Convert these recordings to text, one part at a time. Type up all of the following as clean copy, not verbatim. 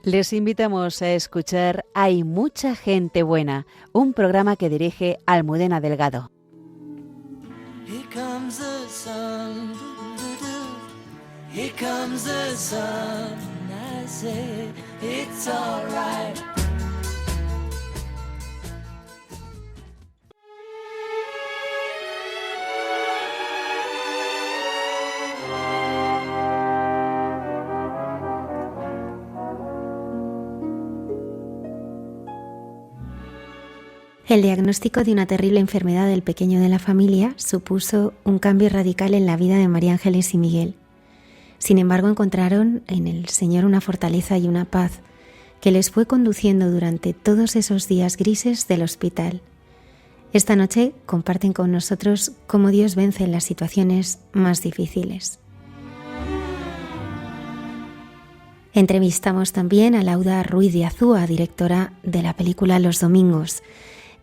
Les invitamos a escuchar Hay mucha gente buena, un programa que dirige Almudena Delgado. Here comes the sun, here comes the sun, I say it's all right. El diagnóstico de una terrible enfermedad del pequeño de la familia supuso un cambio radical en la vida de María Ángeles y Miguel. Sin embargo, encontraron en el Señor una fortaleza y una paz que les fue conduciendo durante todos esos días grises del hospital. Esta noche comparten con nosotros cómo Dios vence en las situaciones más difíciles. Entrevistamos también a Lauda Ruiz de Azúa, directora de la película Los Domingos,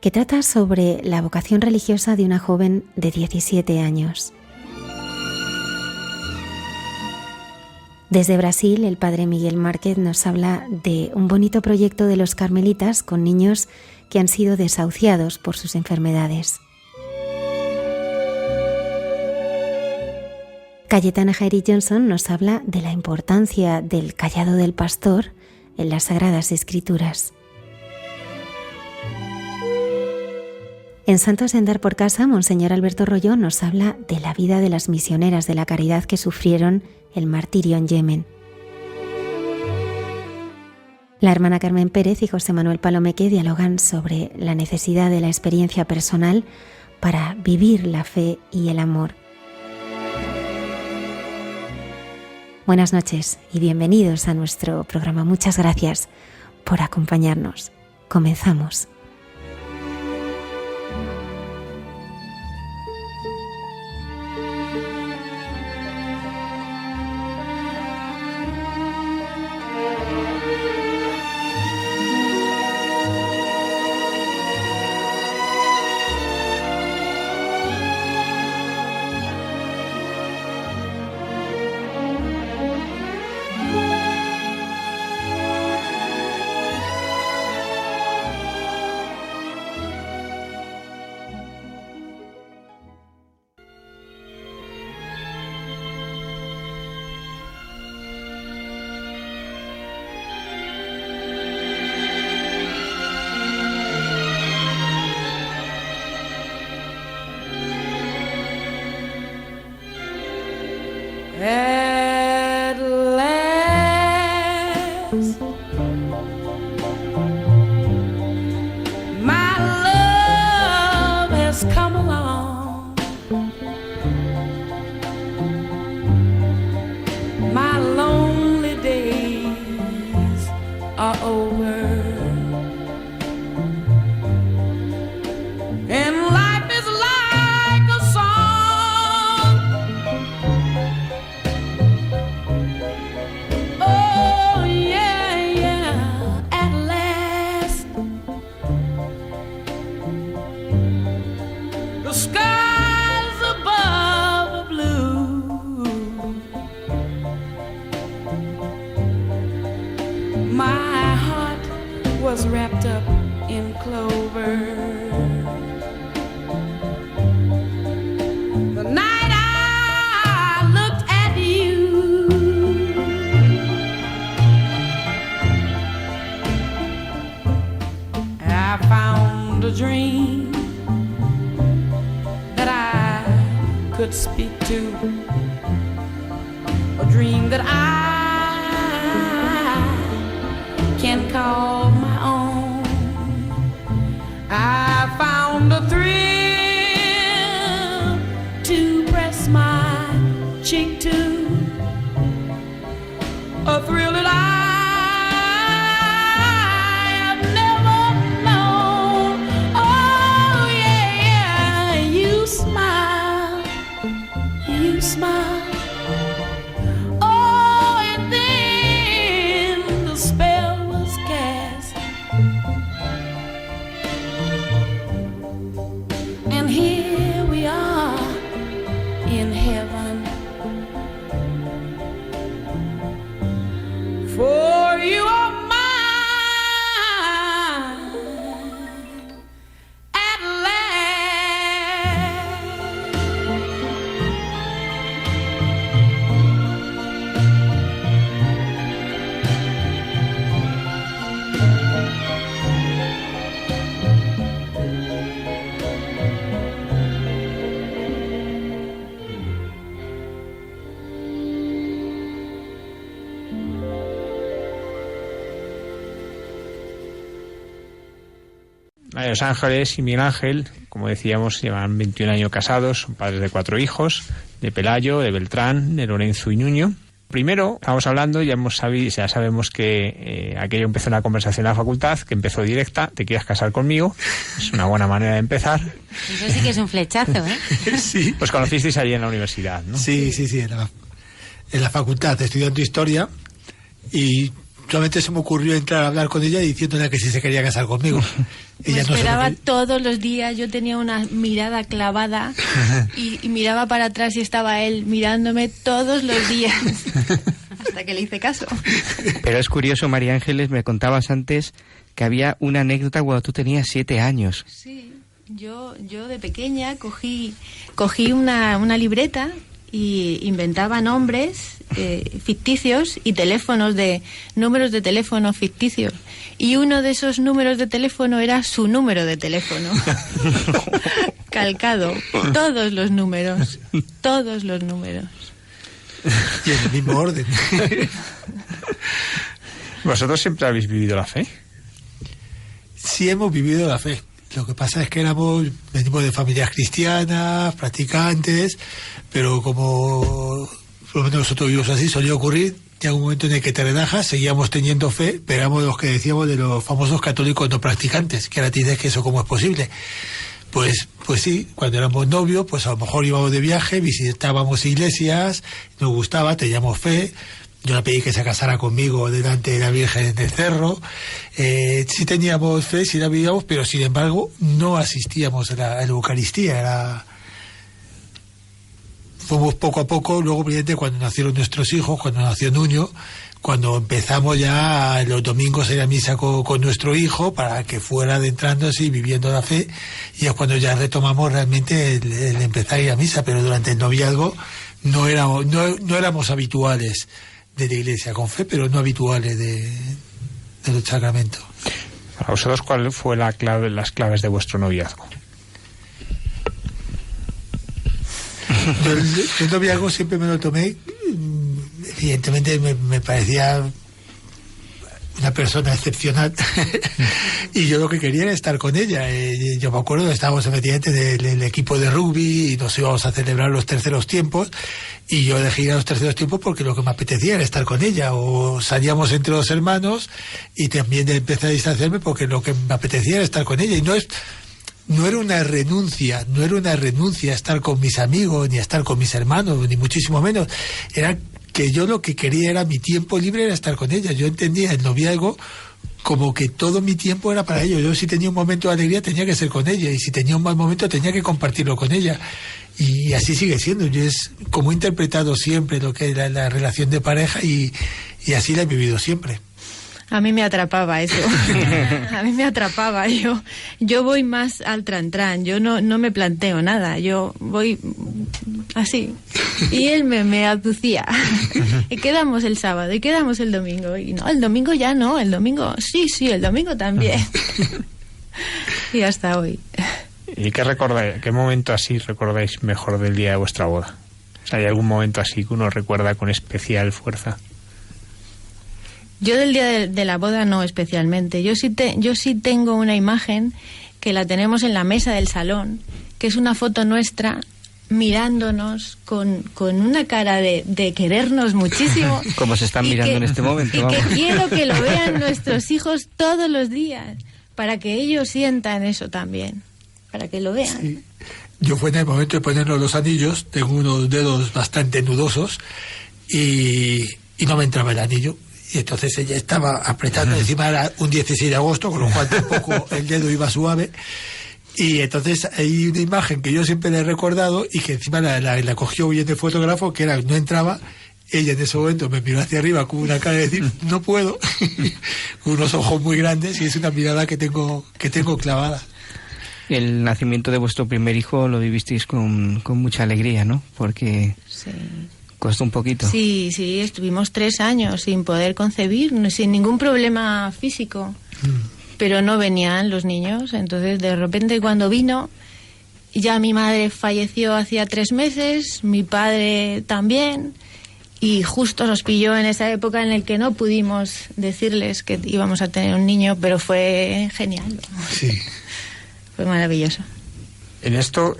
que trata sobre la vocación religiosa de una joven de 17 años. Desde Brasil, el padre Miguel Márquez nos habla de un bonito proyecto de los carmelitas con niños que han sido desahuciados por sus enfermedades. Cayetana Jairi Johnson nos habla de la importancia del cayado del pastor en las Sagradas Escrituras. En Santos en Dar por Casa, Monseñor Alberto Royo nos habla de la vida de las misioneras de la caridad que sufrieron el martirio en Yemen. La hermana Carmen Pérez y José Manuel Palomeque dialogan sobre la necesidad de la experiencia personal para vivir la fe y el amor. Buenas noches y bienvenidos a nuestro programa. Muchas gracias por acompañarnos. Comenzamos. At last, my love has come along. My lonely days are over, and life is like a song. Oh yeah, yeah, at last the skies above are blue. My heart was wrapped up in clover. The night I looked at you, I found a dream that I could speak to, a dream that I can call my own. I found a thrill to press my cheek to, a thrill that I have never known. Oh yeah, yeah, you smile, you smile. Oh, and then the spell was cast, and here we are in heaven. For you are mine. Los Ángeles y Miguel Ángel, como decíamos, llevan 21 años casados, son padres de 4 hijos, de Pelayo, de Beltrán, de Lorenzo y Nuño. Primero, estamos hablando, ya sabemos que aquello empezó una conversación en la facultad, que empezó directa, ¿te quieres casar conmigo? Es una buena manera de empezar. Eso sí que es un flechazo, ¿eh? Sí. Pues conocisteis allí en la universidad, ¿no? Sí, en la facultad, estudiando Historia, y solamente se me ocurrió entrar a hablar con ella diciéndole que sí se quería casar conmigo. Me esperaba todos los días, yo tenía una mirada clavada y miraba para atrás y estaba él mirándome todos los días hasta que le hice caso. Pero es curioso, María Ángeles, me contabas antes que había una anécdota cuando tú tenías 7 años. Sí, yo de pequeña cogí una libreta y inventaba nombres ficticios y números de teléfono ficticios. Y uno de esos números de teléfono era su número de teléfono. Calcado. Todos los números. Y en el mismo orden. ¿Vosotros siempre habéis vivido la fe? Sí, hemos vivido la fe. Lo que pasa es que venimos de familias cristianas, practicantes, pero como por lo menos nosotros vivimos así, solía ocurrir, llega un momento en el que te relajas, seguíamos teniendo fe, pero éramos los que decíamos de los famosos católicos no practicantes, que ahora te dices que eso cómo es posible. Pues sí, cuando éramos novios, pues a lo mejor íbamos de viaje, visitábamos iglesias, nos gustaba, teníamos fe. Yo le pedí que se casara conmigo delante de la Virgen del Cerro. Sí teníamos fe, sí la vivíamos, pero sin embargo no asistíamos a la Eucaristía. Fuimos poco a poco, luego evidente cuando nacieron nuestros hijos, cuando nació Nuño, cuando empezamos ya los domingos a ir a misa con nuestro hijo para que fuera adentrándose y viviendo la fe, y es cuando ya retomamos realmente el empezar a ir a misa, pero durante el noviazgo no éramos habituales de la iglesia, con fe, pero no habituales de los sacramentos. Para vosotros, ¿cuál fue las claves de vuestro noviazgo? El noviazgo siempre me lo tomé, evidentemente me parecía una persona excepcional y yo lo que quería era estar con ella. Yo me acuerdo que estábamos efectivamente del equipo de rugby y nos íbamos a celebrar los terceros tiempos, y yo dejé ir a los terceros tiempos porque lo que me apetecía era estar con ella, o salíamos entre los hermanos y también empecé a distanciarme porque lo que me apetecía era estar con ella, y no era una renuncia a estar con mis amigos, ni a estar con mis hermanos, ni muchísimo menos. Era que yo lo que quería era mi tiempo libre, era estar con ella. Yo entendía el noviazgo como que todo mi tiempo era para ello. Yo si tenía un momento de alegría tenía que ser con ella, y si tenía un mal momento tenía que compartirlo con ella. Y así sigue siendo. Yo es como he interpretado siempre lo que era la relación de pareja, y así la he vivido siempre. A mí me atrapaba eso. A mí me atrapaba. Yo voy más al tran-tran. Yo no me planteo nada. Yo voy así. Y él me aducía. Y quedamos el sábado, y quedamos el domingo. Y no, el domingo ya no. El domingo, sí, el domingo también. Y hasta hoy. ¿Y qué momento así recordáis mejor del día de vuestra boda? O sea, ¿hay algún momento así que uno recuerda con especial fuerza? Yo del día de la boda no especialmente. Yo sí tengo una imagen que la tenemos en la mesa del salón, que es una foto nuestra mirándonos con una cara de querernos muchísimo. Como se están mirando en este momento. Y vamos. que quiero que lo vean nuestros hijos todos los días, para que ellos sientan eso también, para que lo vean. Sí. Yo fue en el momento de ponernos los anillos, tengo unos dedos bastante nudosos y no me entraba el anillo. Y entonces ella estaba apretando, encima era un 16 de agosto, con lo cual tampoco el dedo iba suave. Y entonces hay una imagen que yo siempre le he recordado, y que encima la cogió bien el fotógrafo, que era, no entraba. Ella en ese momento me miró hacia arriba con una cara de decir, no puedo, con unos ojos muy grandes, y es una mirada que tengo clavada. El nacimiento de vuestro primer hijo lo vivisteis con mucha alegría, ¿no? Porque... Sí. ¿Costó un poquito? Sí, estuvimos 3 años sin poder concebir, sin ningún problema físico, pero no venían los niños. Entonces, de repente, cuando vino, ya mi madre falleció hacía 3 meses, mi padre también, y justo nos pilló en esa época en la que no pudimos decirles que íbamos a tener un niño, pero fue genial. Sí. fue maravilloso. En esto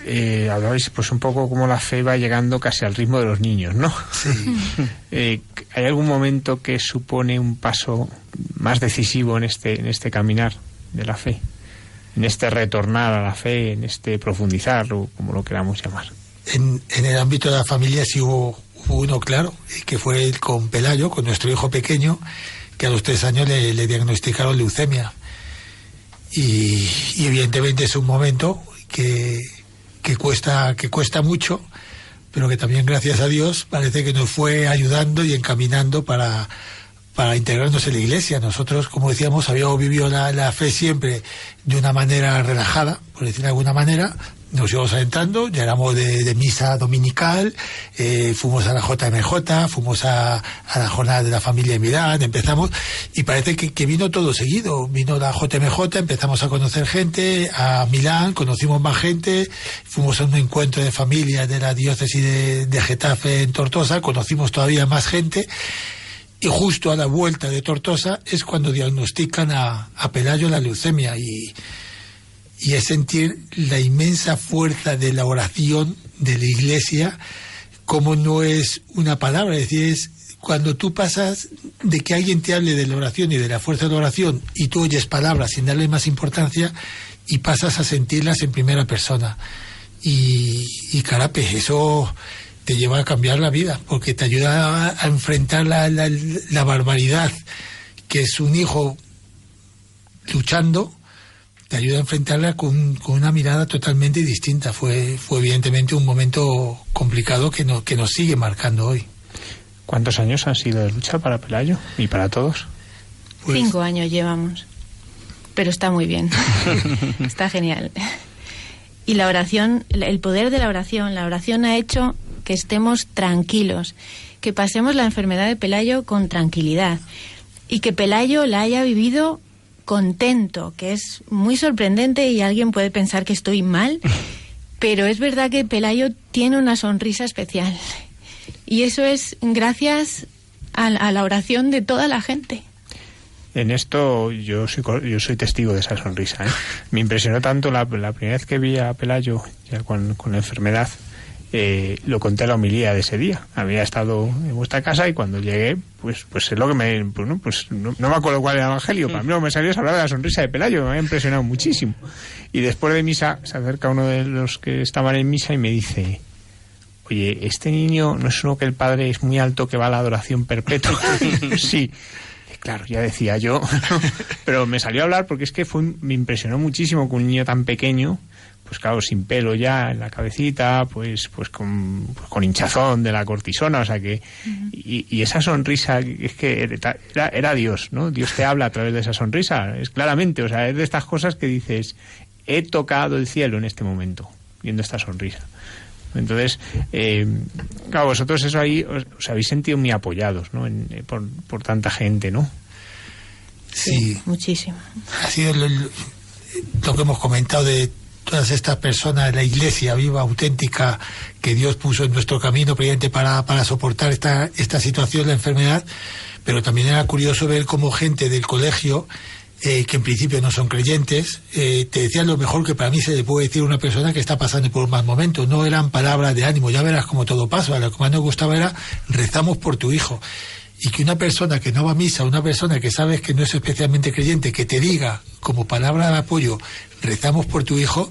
hablabais pues un poco cómo la fe va llegando casi al ritmo de los niños, ¿no? Sí. ¿Hay algún momento que supone un paso más decisivo en este caminar de la fe? En este retornar a la fe, en este profundizar, o como lo queramos llamar. En el ámbito de la familia sí hubo uno claro, que fue el con Pelayo, con nuestro hijo pequeño, que a los 3 años le diagnosticaron leucemia. Y evidentemente es un momento que cuesta mucho, pero que también, gracias a Dios, parece que nos fue ayudando y encaminando para integrarnos en la Iglesia. Nosotros, como decíamos, habíamos vivido la fe siempre de una manera relajada, por decir de alguna manera. Nos íbamos adentrando, ya éramos de misa dominical, fuimos a la JMJ, fuimos a la jornada de la familia en Milán, empezamos, y parece que vino todo seguido. Vino la JMJ, empezamos a conocer gente, a Milán, conocimos más gente, fuimos a un encuentro de familia de la diócesis de Getafe en Tortosa, conocimos todavía más gente, y justo a la vuelta de Tortosa es cuando diagnostican a Pelayo la leucemia, y es sentir la inmensa fuerza de la oración de la Iglesia, como no es una palabra, es decir, es cuando tú pasas de que alguien te hable de la oración y de la fuerza de la oración y tú oyes palabras sin darle más importancia y pasas a sentirlas en primera persona. Y carape, eso te lleva a cambiar la vida, porque te ayuda a enfrentar la barbaridad que es un hijo luchando. Te ayuda a enfrentarla con una mirada totalmente distinta. Fue evidentemente un momento complicado que nos sigue marcando hoy. ¿Cuántos años han sido de lucha para Pelayo y para todos? Pues 5 años llevamos, pero está muy bien, está genial. Y la oración, el poder de la oración ha hecho que estemos tranquilos, que pasemos la enfermedad de Pelayo con tranquilidad y que Pelayo la haya vivido contento, que es muy sorprendente y alguien puede pensar que estoy mal, pero es verdad que Pelayo tiene una sonrisa especial y eso es gracias a la oración de toda la gente. En esto yo soy testigo de esa sonrisa, ¿eh? Me impresionó tanto la primera vez que vi a Pelayo ya con la enfermedad. Lo conté en la homilía de ese día. Había estado en vuestra casa y cuando llegué, pues es lo que no me acuerdo cuál era el evangelio. Para mí lo que me salió es hablar de la sonrisa de Pelayo, me había impresionado muchísimo. Y después de misa se acerca uno de los que estaban en misa y me dice: oye, este niño no es uno que el padre es muy alto que va a la adoración perpetua. Sí. Claro, ya decía yo, pero me salió a hablar porque es que me impresionó muchísimo que un niño tan pequeño, pues claro, sin pelo ya en la cabecita, pues con hinchazón de la cortisona, o sea que... Y esa sonrisa, es que era Dios, ¿no? Dios te habla a través de esa sonrisa, es claramente, o sea, es de estas cosas que dices, he tocado el cielo en este momento, viendo esta sonrisa. Entonces, claro, vosotros eso ahí os habéis sentido muy apoyados, ¿no? Por tanta gente, ¿no? Sí, muchísimo. Ha sido lo que hemos comentado de todas estas personas, la Iglesia viva, auténtica, que Dios puso en nuestro camino precisamente para soportar esta situación, la enfermedad, pero también era curioso ver cómo gente del colegio, que en principio no son creyentes, te decían lo mejor que para mí se le puede decir a una persona que está pasando por un mal momento. No eran palabras de ánimo, ya verás cómo todo pasa. Lo que más nos gustaba era: rezamos por tu hijo. Y que una persona que no va a misa, una persona que sabes que no es especialmente creyente, que te diga como palabra de apoyo, rezamos por tu hijo,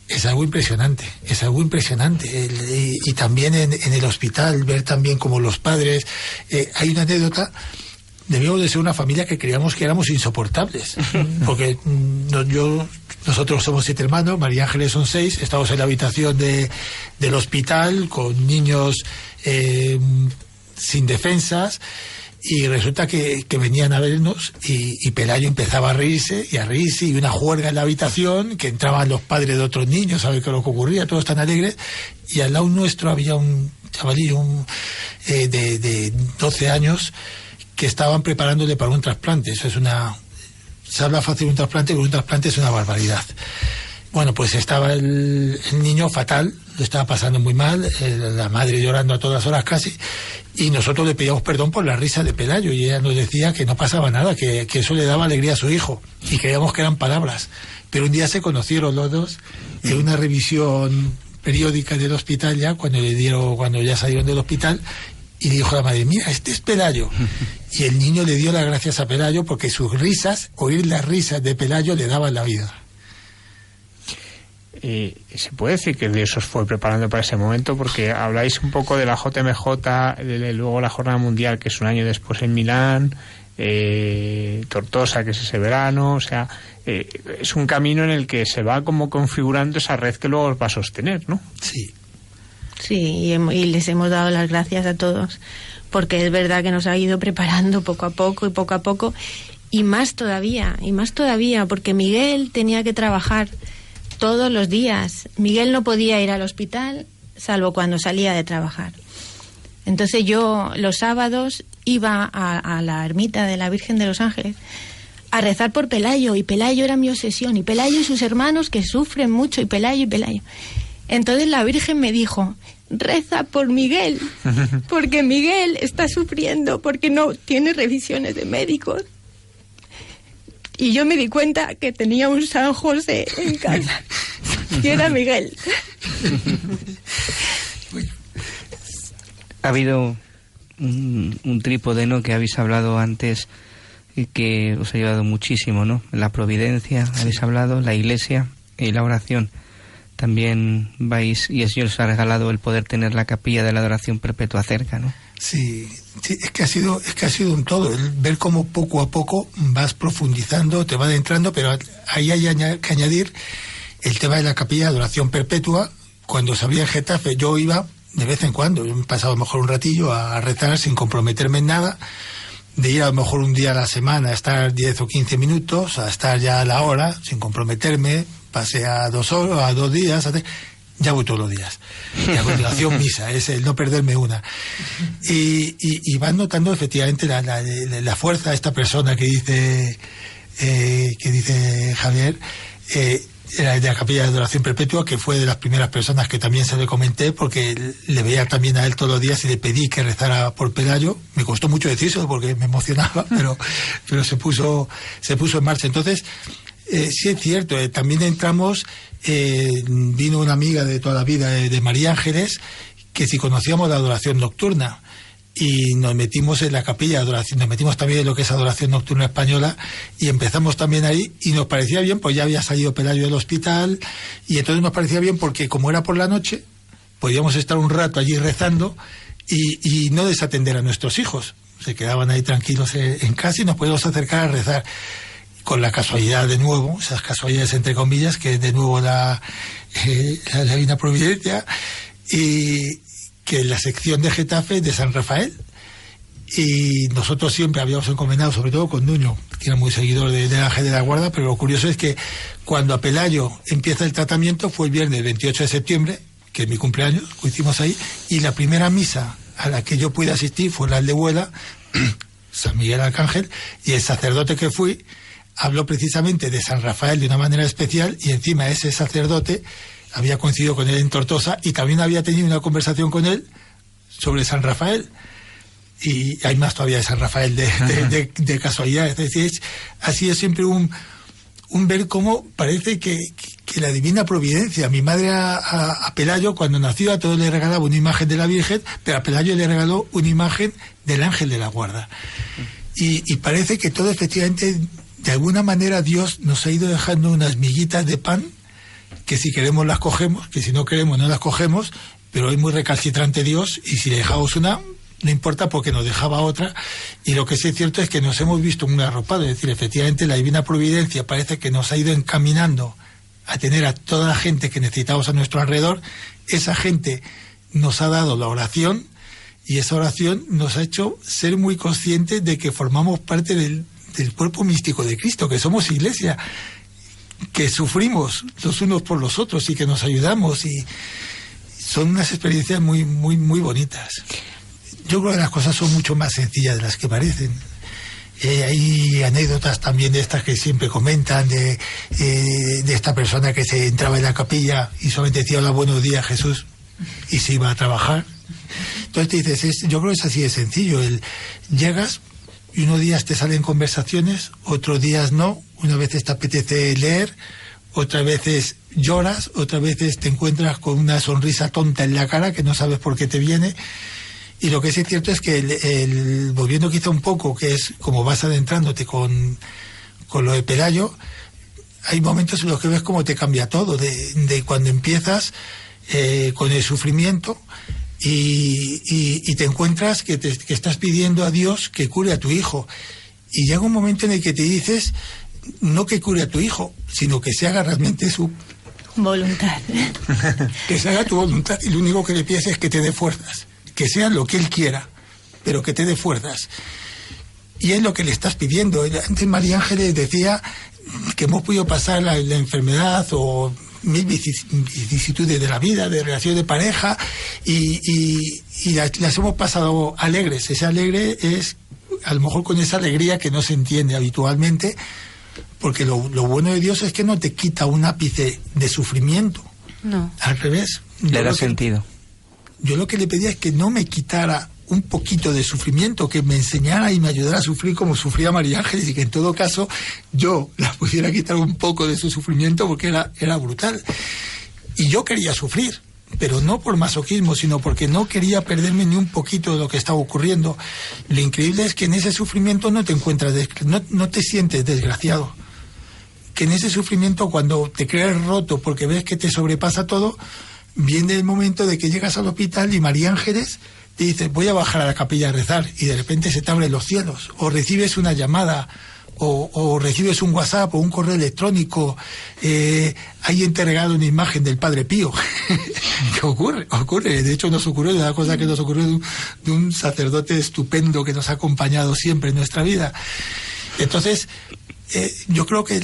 es algo impresionante, es algo impresionante. Y también en el hospital, ver también como los padres, hay una anécdota. Debíamos de ser una familia que creíamos que éramos insoportables, porque nosotros somos 7 hermanos, María Ángeles son 6, estamos en la habitación del hospital con niños sin defensas, y resulta que venían a vernos y Pelayo empezaba a reírse y una juerga en la habitación, que entraban los padres de otros niños a ver qué es lo que ocurría, todos tan alegres, y al lado nuestro había un chavalillo de 12 años que estaban preparándole para un trasplante. Eso es se habla fácil de un trasplante, pero un trasplante es una barbaridad. Bueno, pues estaba el niño fatal, lo estaba pasando muy mal, la madre llorando a todas horas casi, y nosotros le pedíamos perdón por la risa de Pelayo, y ella nos decía que no pasaba nada, que eso le daba alegría a su hijo, y creíamos que eran palabras. Pero un día se conocieron los dos en una revisión periódica del hospital, ya cuando ya salieron del hospital, y le dijo a la madre: mira, este es Pelayo. Y el niño le dio las gracias a Pelayo porque sus risas, oír las risas de Pelayo, le daban la vida. ¿Se puede decir que Dios os fue preparando para ese momento? Porque habláis un poco de la JMJ, luego la Jornada Mundial, que es un año después en Milán, Tortosa, que es ese verano, o sea, es un camino en el que se va como configurando esa red que luego os va a sostener, ¿no? Sí. Sí, y les hemos dado las gracias a todos, porque es verdad que nos ha ido preparando poco a poco, y más todavía, porque Miguel tenía que trabajar todos los días. Miguel no podía ir al hospital salvo cuando salía de trabajar. Entonces yo los sábados iba a la ermita de la Virgen de los Ángeles a rezar por Pelayo, y Pelayo era mi obsesión, y Pelayo y sus hermanos que sufren mucho, y Pelayo. Entonces la Virgen me dijo: reza por Miguel, porque Miguel está sufriendo, porque no tiene revisiones de médicos. Y yo me di cuenta que tenía un San José en casa, y era Miguel. Ha habido un trípode, ¿no?, que habéis hablado antes y que os ha ayudado muchísimo, ¿no? La providencia, habéis hablado, la iglesia y la oración. También vais, y el Señor os ha regalado el poder tener la capilla de la adoración perpetua cerca, ¿no? Sí, es que ha sido un todo, el ver cómo poco a poco vas profundizando, te va adentrando, pero ahí hay que añadir el tema de la capilla de adoración perpetua. Cuando se abría en Getafe, yo iba de vez en cuando, yo me he pasado a lo mejor un ratillo a rezar sin comprometerme en nada, de ir a lo mejor un día a la semana a estar 10 o 15 minutos, a estar ya a la hora, sin comprometerme, pasé a 2 horas, a 2 días, ya voy todos los días. Y a continuación misa, es el no perderme una. Y vas notando efectivamente la fuerza de esta persona que dice Javier, era de la capilla de adoración perpetua, que fue de las primeras personas que también se le comenté, porque le veía también a él todos los días y le pedí que rezara por Pelayo. Me costó mucho decírselo porque me emocionaba, pero se puso en marcha. Entonces, sí es cierto, también entramos, vino una amiga de toda la vida de María Ángeles, que si conocíamos la adoración nocturna, y nos metimos en la capilla de adoración, nos metimos también en lo que es adoración nocturna española, y empezamos también ahí, y nos parecía bien, pues ya había salido Pelayo del hospital, y entonces nos parecía bien porque como era por la noche, podíamos estar un rato allí rezando y no desatender a nuestros hijos. Se quedaban ahí tranquilos en casa y nos podíamos acercar a rezar, con la casualidad de nuevo, esas casualidades entre comillas, que de nuevo la Divina Providencia, y que en la sección de Getafe de San Rafael, y nosotros siempre habíamos encomendado, sobre todo con Nuño, que era muy seguidor del Ángel de la Guarda, pero lo curioso es que cuando a Pelayo empieza el tratamiento fue el viernes 28 de septiembre, que es mi cumpleaños, lo hicimos ahí, y la primera misa a la que yo pude asistir fue la Aldehuela, San Miguel Arcángel, y el sacerdote que fui habló precisamente de San Rafael de una manera especial, y encima ese sacerdote había coincidido con él en Tortosa y también había tenido una conversación con él sobre San Rafael. Y hay más todavía de San Rafael de casualidad. Es decir, así es siempre un ver cómo parece que la divina providencia. Mi madre a Pelayo, cuando nació, a todos le regalaba una imagen de la Virgen, pero a Pelayo le regaló una imagen del Ángel de la Guarda. Y parece que todo, efectivamente, de alguna manera Dios nos ha ido dejando unas miguitas de pan, que si queremos las cogemos, que si no queremos no las cogemos, pero es muy recalcitrante Dios, y si le dejamos una, no importa porque nos dejaba otra. Y lo que sí es cierto es que nos hemos visto muy arropados, es decir, efectivamente la divina providencia parece que nos ha ido encaminando a tener a toda la gente que necesitamos a nuestro alrededor. Esa gente nos ha dado la oración, y esa oración nos ha hecho ser muy conscientes de que formamos parte del cuerpo místico de Cristo, que somos iglesia, que sufrimos los unos por los otros y que nos ayudamos, y son unas experiencias muy, muy, muy bonitas. Yo creo que las cosas son mucho más sencillas de las que parecen. Hay anécdotas también de estas que siempre comentan, de esta persona que se entraba en la capilla y solamente decía hola, buenos días, Jesús, y se iba a trabajar. Entonces te dices, yo creo que es así de sencillo. Llegas y unos días te salen conversaciones, otros días no, unas veces te apetece leer, otras veces lloras, otras veces te encuentras con una sonrisa tonta en la cara que no sabes por qué te viene. Y lo que sí es cierto es que volviendo quizá un poco, que es como vas adentrándote con lo de Pelayo, hay momentos en los que ves cómo te cambia todo, de cuando empiezas con el sufrimiento y te encuentras que estás pidiendo a Dios que cure a tu hijo. Y llega un momento en el que te dices, no que cure a tu hijo, sino que se haga realmente su voluntad. Que se haga tu voluntad, y lo único que le pides es que te dé fuerzas. Que sea lo que él quiera, pero que te dé fuerzas. Y es lo que le estás pidiendo. Antes María Ángeles decía que hemos podido pasar la enfermedad o mil vicisitudes de la vida, de relación de pareja, y las hemos pasado alegres. Ese alegre es, a lo mejor con esa alegría que no se entiende habitualmente, porque lo bueno de Dios es que no te quita un ápice de sufrimiento. No. Al revés. Le da sentido. Yo lo que le pedía es que no me quitara un poquito de sufrimiento, que me enseñara y me ayudara a sufrir como sufría María Ángeles, y que en todo caso yo la pudiera quitar un poco de su sufrimiento, porque era brutal. Y yo quería sufrir, pero no por masoquismo, sino porque no quería perderme ni un poquito de lo que estaba ocurriendo. Lo increíble es que en ese sufrimiento no te encuentras, no te sientes desgraciado. Que en ese sufrimiento, cuando te crees roto porque ves que te sobrepasa todo, viene el momento de que llegas al hospital y María Ángeles te dice, voy a bajar a la capilla a rezar, y de repente se te abren los cielos, o recibes una llamada, o recibes un WhatsApp o un correo electrónico, hay entregado una imagen del Padre Pío. ¿Qué ocurre? De hecho nos ocurrió, de una cosa que nos ocurrió de un sacerdote estupendo que nos ha acompañado siempre en nuestra vida. Entonces, yo creo que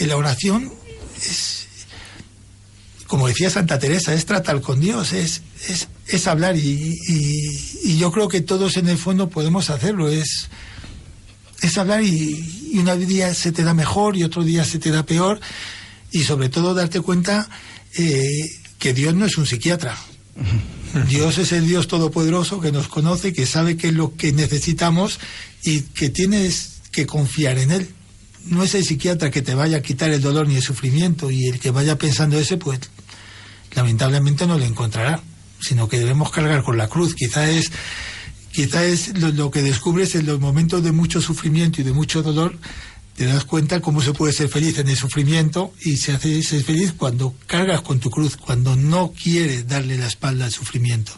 la oración es, como decía Santa Teresa, es tratar con Dios, es hablar, y yo creo que todos en el fondo podemos hacerlo, es hablar, y un día se te da mejor y otro día se te da peor, y sobre todo darte cuenta que Dios no es un psiquiatra. Dios es el Dios todopoderoso que nos conoce, que sabe qué es lo que necesitamos y que tienes que confiar en Él. No es el psiquiatra que te vaya a quitar el dolor ni el sufrimiento, y el que vaya pensando ese, pues lamentablemente no lo encontrará, sino que debemos cargar con la cruz. Quizá es lo que descubres en los momentos de mucho sufrimiento y de mucho dolor. Te das cuenta cómo se puede ser feliz en el sufrimiento, y se hace ser feliz cuando cargas con tu cruz, cuando no quieres darle la espalda al sufrimiento.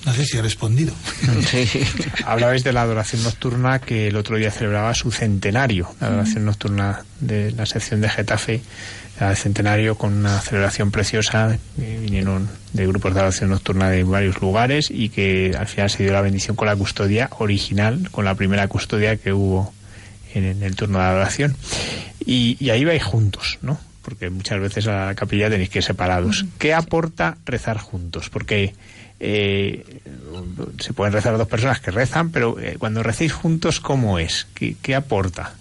No sé si he respondido. Sí. Hablabais de la adoración nocturna, que el otro día celebraba su centenario, la adoración nocturna de la sección de Getafe, el centenario, con una celebración preciosa. Vinieron de grupos de adoración nocturna de varios lugares, y que al final se dio la bendición con la custodia original, con la primera custodia que hubo en el turno de adoración. Y ahí vais juntos, ¿no? Porque muchas veces a la capilla tenéis que ir separados. ¿Qué aporta rezar juntos? Porque se pueden rezar dos personas que rezan, pero cuando recéis juntos, ¿cómo es? ¿Qué aporta?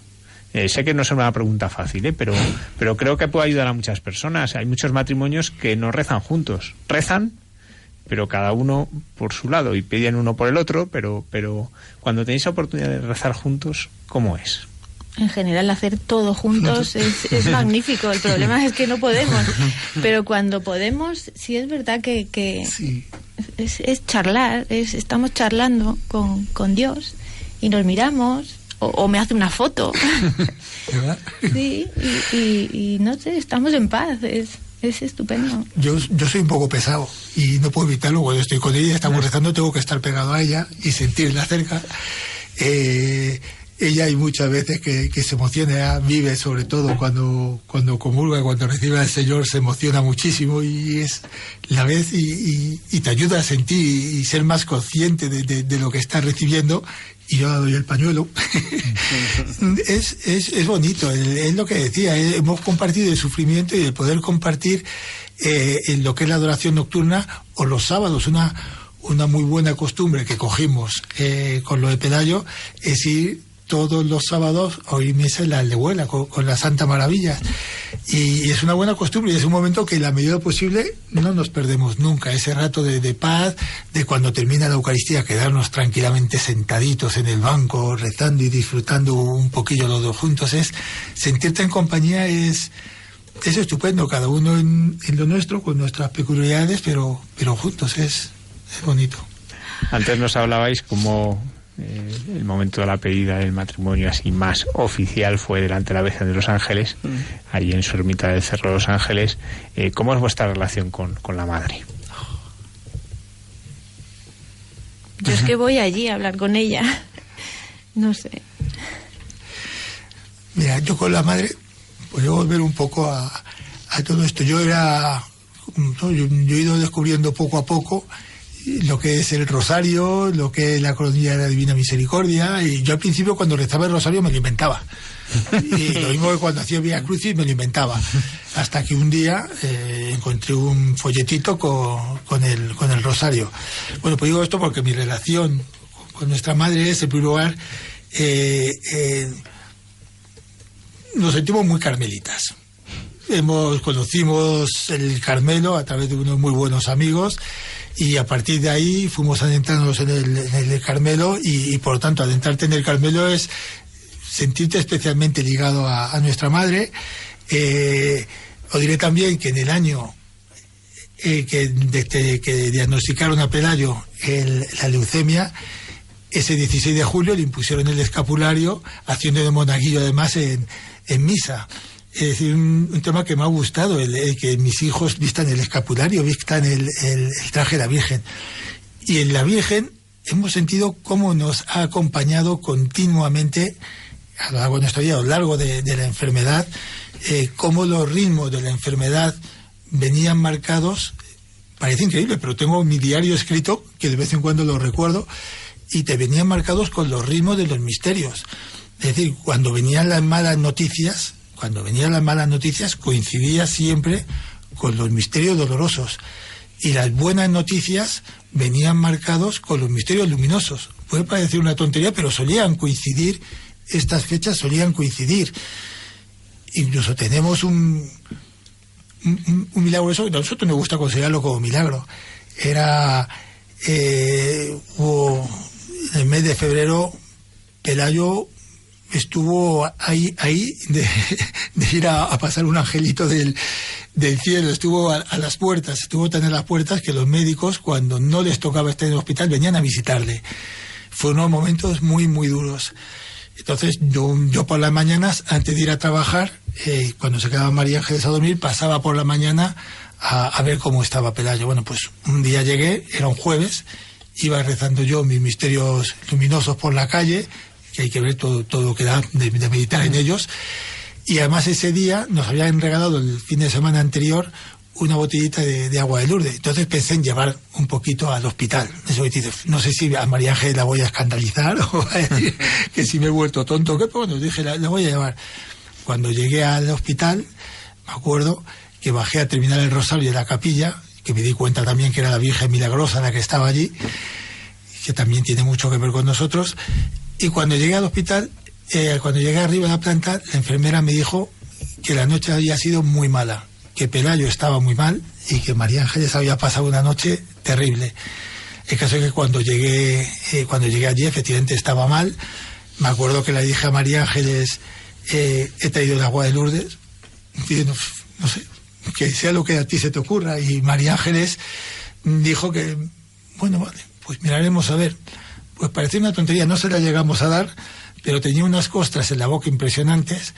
Sé que no es una pregunta fácil, pero creo que puede ayudar a muchas personas. Hay muchos matrimonios que no rezan juntos. Rezan, pero cada uno por su lado, y piden uno por el otro, pero cuando tenéis la oportunidad de rezar juntos, ¿cómo es? En general, hacer todo juntos es magnífico. El problema es que no podemos. Pero cuando podemos, sí es verdad que sí. es charlar, estamos charlando con Dios, y nos miramos, o me hace una foto. ¿Verdad? Sí, y no sé, estamos en paz, es estupendo. Yo soy un poco pesado y no puedo evitarlo. Cuando estoy con ella, estamos rezando, tengo que estar pegado a ella y sentirla cerca. Ella hay muchas veces que se emociona, vive sobre todo cuando comulga, cuando recibe al Señor, se emociona muchísimo, y es la vez y te ayuda a sentir y ser más consciente de lo que está recibiendo. Y yo doy el pañuelo. Es bonito, es lo que decía, hemos compartido el sufrimiento, y el poder compartir en lo que es la adoración nocturna, o los sábados. Una muy buena costumbre que cogimos con lo de Pelayo es ir todos los sábados a oír misa en la Aldehuela con la Santa Maravilla. Y es una buena costumbre y es un momento que en la medida posible no nos perdemos nunca. Ese rato de paz, de cuando termina la Eucaristía, quedarnos tranquilamente sentaditos en el banco, rezando y disfrutando un poquillo los dos juntos. Sentirte en compañía es estupendo, cada uno en lo nuestro, con nuestras peculiaridades, pero juntos es bonito. Antes nos hablabais como el momento de la pedida del matrimonio así más oficial fue delante de la Virgen de los Ángeles, allí en su ermita del Cerro de los Ángeles. ¿Cómo es vuestra relación con la Madre? Yo es que voy allí a hablar con ella. No sé. Mira, yo con la Madre, pues yo volver un poco a todo esto. Yo he ido descubriendo poco a poco lo que es el rosario, lo que es la cronilla de la Divina Misericordia, y yo al principio cuando rezaba el rosario me lo inventaba. Y lo mismo que cuando hacía Vía Crucis me lo inventaba. Hasta que un día encontré un folletito con el rosario. Bueno, pues digo esto porque mi relación con nuestra Madre es, en primer lugar, nos sentimos muy carmelitas. Conocimos el Carmelo a través de unos muy buenos amigos y a partir de ahí fuimos adentrándonos en el Carmelo y por lo tanto adentrarte en el Carmelo es sentirte especialmente ligado a nuestra Madre. Os diré también que en el año que diagnosticaron a Pelayo la leucemia, ese 16 de julio le impusieron el escapulario haciendo de monaguillo además en misa. Es decir, un tema que me ha gustado, el que mis hijos vistan el escapulario, vistan el traje de la Virgen. Y en la Virgen hemos sentido cómo nos ha acompañado continuamente a lo largo de nuestra vida, a lo largo de la enfermedad, cómo los ritmos de la enfermedad venían marcados. Parece increíble, pero tengo mi diario escrito, que de vez en cuando lo recuerdo, y te venían marcados con los ritmos de los misterios. Es decir, cuando venían las malas noticias coincidía siempre con los misterios dolorosos, y las buenas noticias venían marcados con los misterios luminosos. Puede parecer una tontería, pero solían coincidir, estas fechas solían coincidir. Incluso tenemos un milagro, eso que a nosotros nos gusta considerarlo como milagro. Hubo en el mes de febrero, Pelayo estuvo ahí de ir a pasar un angelito del cielo, estuvo a las puertas, estuvo tan a las puertas que los médicos, cuando no les tocaba estar en el hospital, venían a visitarle. Fueron unos momentos muy, muy duros. Entonces yo por las mañanas, antes de ir a trabajar, cuando se quedaba María Ángeles a dormir, pasaba por la mañana a ver cómo estaba Pelayo. Bueno, pues un día llegué, era un jueves, iba rezando yo mis misterios luminosos por la calle, que hay que ver todo lo que da de meditar en ellos, y además ese día nos habían regalado el fin de semana anterior una botellita de agua de Lourdes. Entonces pensé en llevar un poquito al hospital. Eso que dices, no sé si a María Ángeles la voy a escandalizar o a decir que si me he vuelto tonto, pero bueno, dije, la voy a llevar. Cuando llegué al hospital, me acuerdo que bajé a terminar el rosario de la capilla, que me di cuenta también que era la Virgen Milagrosa la que estaba allí, que también tiene mucho que ver con nosotros. Y cuando llegué al hospital, cuando llegué arriba de la planta, la enfermera me dijo que la noche había sido muy mala, que Pelayo estaba muy mal y que María Ángeles había pasado una noche terrible. El caso es que cuando llegué allí, efectivamente estaba mal. Me acuerdo que le dije a María Ángeles, he traído el agua de Lourdes, y no sé, que sea lo que a ti se te ocurra. Y María Ángeles dijo que, bueno, vale, pues miraremos a ver. Pues parecía una tontería, no se la llegamos a dar, pero tenía unas costras en la boca impresionantes.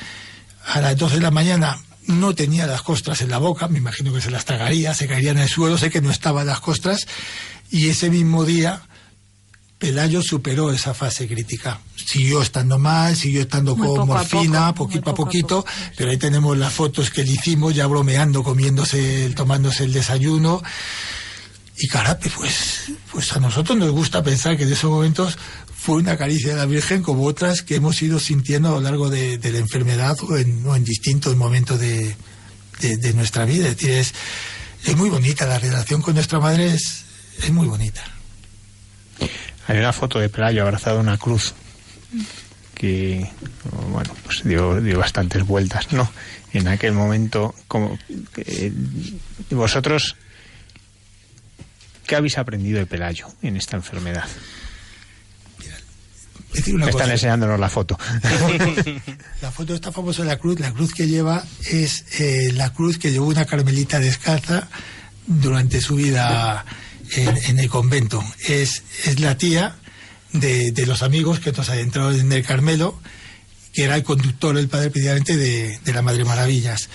A las 12 de la mañana no tenía las costras en la boca, me imagino que se las tragaría, se caerían en el suelo, sé que no estaban las costras, y ese mismo día Pelayo superó esa fase crítica. Siguió estando mal, siguió estando con morfina, poquito a poquito, pero ahí tenemos las fotos que le hicimos, ya bromeando, tomándose el desayuno. Y carape, pues a nosotros nos gusta pensar que en esos momentos fue una caricia de la Virgen, como otras que hemos ido sintiendo a lo largo de la enfermedad o en distintos momentos de nuestra vida. Es decir, es muy bonita, la relación con nuestra Madre es muy bonita. Hay una foto de Pelayo abrazado a una cruz que, bueno, pues dio bastantes vueltas, ¿no? En aquel momento, como vosotros, ¿qué habéis aprendido de Pelayo en esta enfermedad? Me están enseñándonos la foto. La foto está famosa de la cruz que lleva es la cruz que llevó una carmelita descalza durante su vida en el convento. Es la tía de los amigos que nos adentraron en el Carmelo, que era el conductor, el padre precisamente de la Madre Maravillas.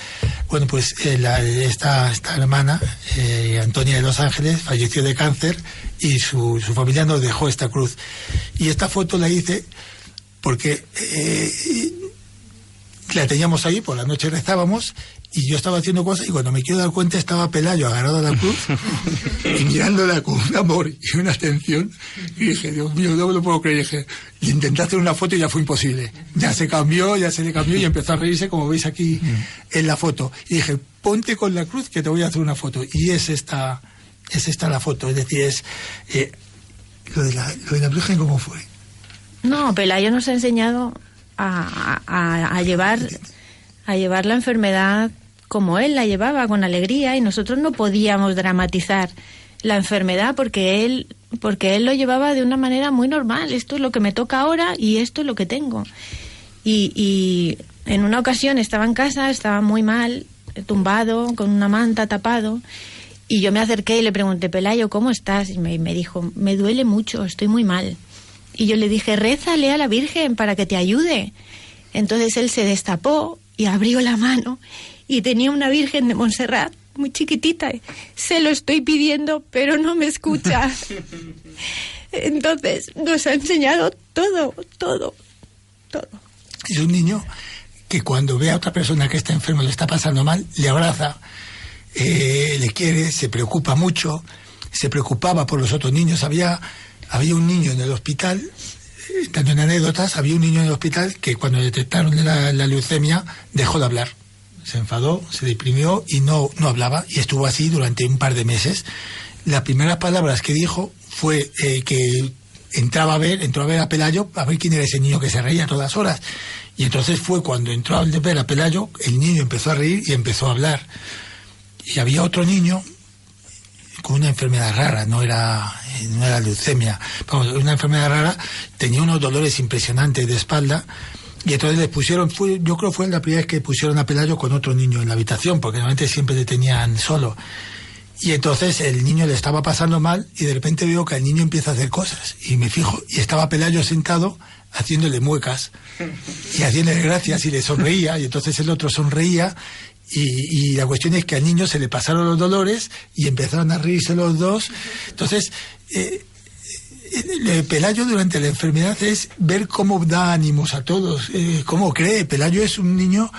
Bueno, pues esta hermana, Antonia de los Ángeles, falleció de cáncer y su familia nos dejó esta cruz. Y esta foto la hice porque la teníamos ahí, por la noche rezábamos, y yo estaba haciendo cosas, y cuando me quiero dar cuenta estaba Pelayo agarrado a la cruz y mirándola con un amor y una atención, y dije, Dios mío, no me lo puedo creer. Y dije, y intenté hacer una foto y ya fue imposible. Ya se le cambió y empezó a reírse, como veis aquí en la foto. Y dije, ponte con la cruz que te voy a hacer una foto. Y es esta la foto. Es decir, lo de la Virgen, ¿cómo fue? No, Pelayo nos ha enseñado a llevar la enfermedad como él la llevaba, con alegría, y nosotros no podíamos dramatizar la enfermedad porque él lo llevaba de una manera muy normal. Esto es lo que me toca ahora y esto es lo que tengo. Y en una ocasión estaba en casa, estaba muy mal, tumbado, con una manta, tapado, y yo me acerqué y le pregunté, Pelayo, ¿cómo estás? Y me dijo, me duele mucho, estoy muy mal. Y yo le dije, rézale a la Virgen para que te ayude. Entonces él se destapó y abrió la mano y tenía una Virgen de Montserrat muy chiquitita. Se lo estoy pidiendo, pero no me escucha. Entonces nos ha enseñado todo. Es un niño que cuando ve a otra persona que está enfermo, le está pasando mal, le abraza, le quiere, se preocupa mucho, se preocupaba por los otros niños. Había un niño en el hospital, tanto en anécdotas, había un niño en el hospital que cuando detectaron la leucemia dejó de hablar. Se enfadó, se deprimió y no hablaba, y estuvo así durante un par de meses. Las primeras palabras que dijo fue que entró a ver a Pelayo, a ver quién era ese niño que se reía a todas horas. Y entonces fue cuando entró a ver a Pelayo, el niño empezó a reír y empezó a hablar. Y había otro niño con una enfermedad rara, no era leucemia, vamos, una enfermedad rara, tenía unos dolores impresionantes de espalda, y entonces les pusieron, yo creo que fue la primera vez que pusieron a Pelayo con otro niño en la habitación, porque normalmente siempre le tenían solo. Y entonces el niño le estaba pasando mal, y de repente veo que el niño empieza a hacer cosas, y me fijo, y estaba Pelayo sentado haciéndole muecas y haciéndole gracias, y le sonreía, y entonces el otro sonreía. Y la cuestión es que al niño se le pasaron los dolores y empezaron a reírse los dos. Entonces, Pelayo durante la enfermedad es ver cómo da ánimos a todos, cómo cree. Pelayo es un niño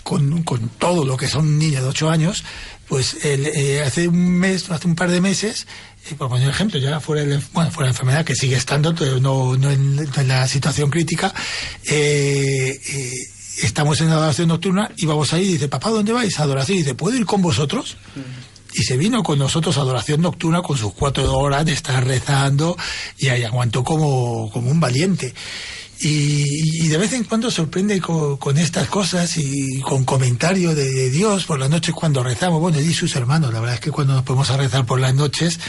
con todo lo que son un niño de 8 años. Pues hace un par de meses, por poner ejemplo, ya fuera de la enfermedad, que sigue estando, pero no en la situación crítica, estamos en la adoración nocturna y vamos ahí y dice, papá, ¿dónde vais a adoración? Y dice, ¿puedo ir con vosotros? Y se vino con nosotros a adoración nocturna con sus 4 horas de estar rezando, y ahí aguantó como un valiente. Y de vez en cuando sorprende con estas cosas y con comentarios de Dios por las noches cuando rezamos. Bueno, y sus hermanos, la verdad es que cuando nos ponemos a rezar por las noches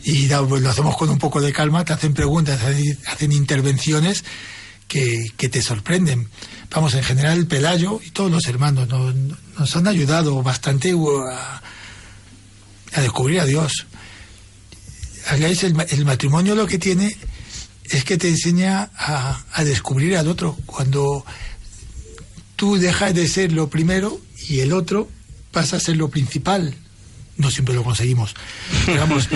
y lo hacemos con un poco de calma, te hacen preguntas, hacen intervenciones que te sorprenden. Vamos, en general el Pelayo y todos los hermanos nos han ayudado bastante a descubrir a Dios. El matrimonio lo que tiene es que te enseña a descubrir al otro. Cuando tú dejas de ser lo primero y el otro pasa a ser lo principal. No siempre lo conseguimos, pero vamos,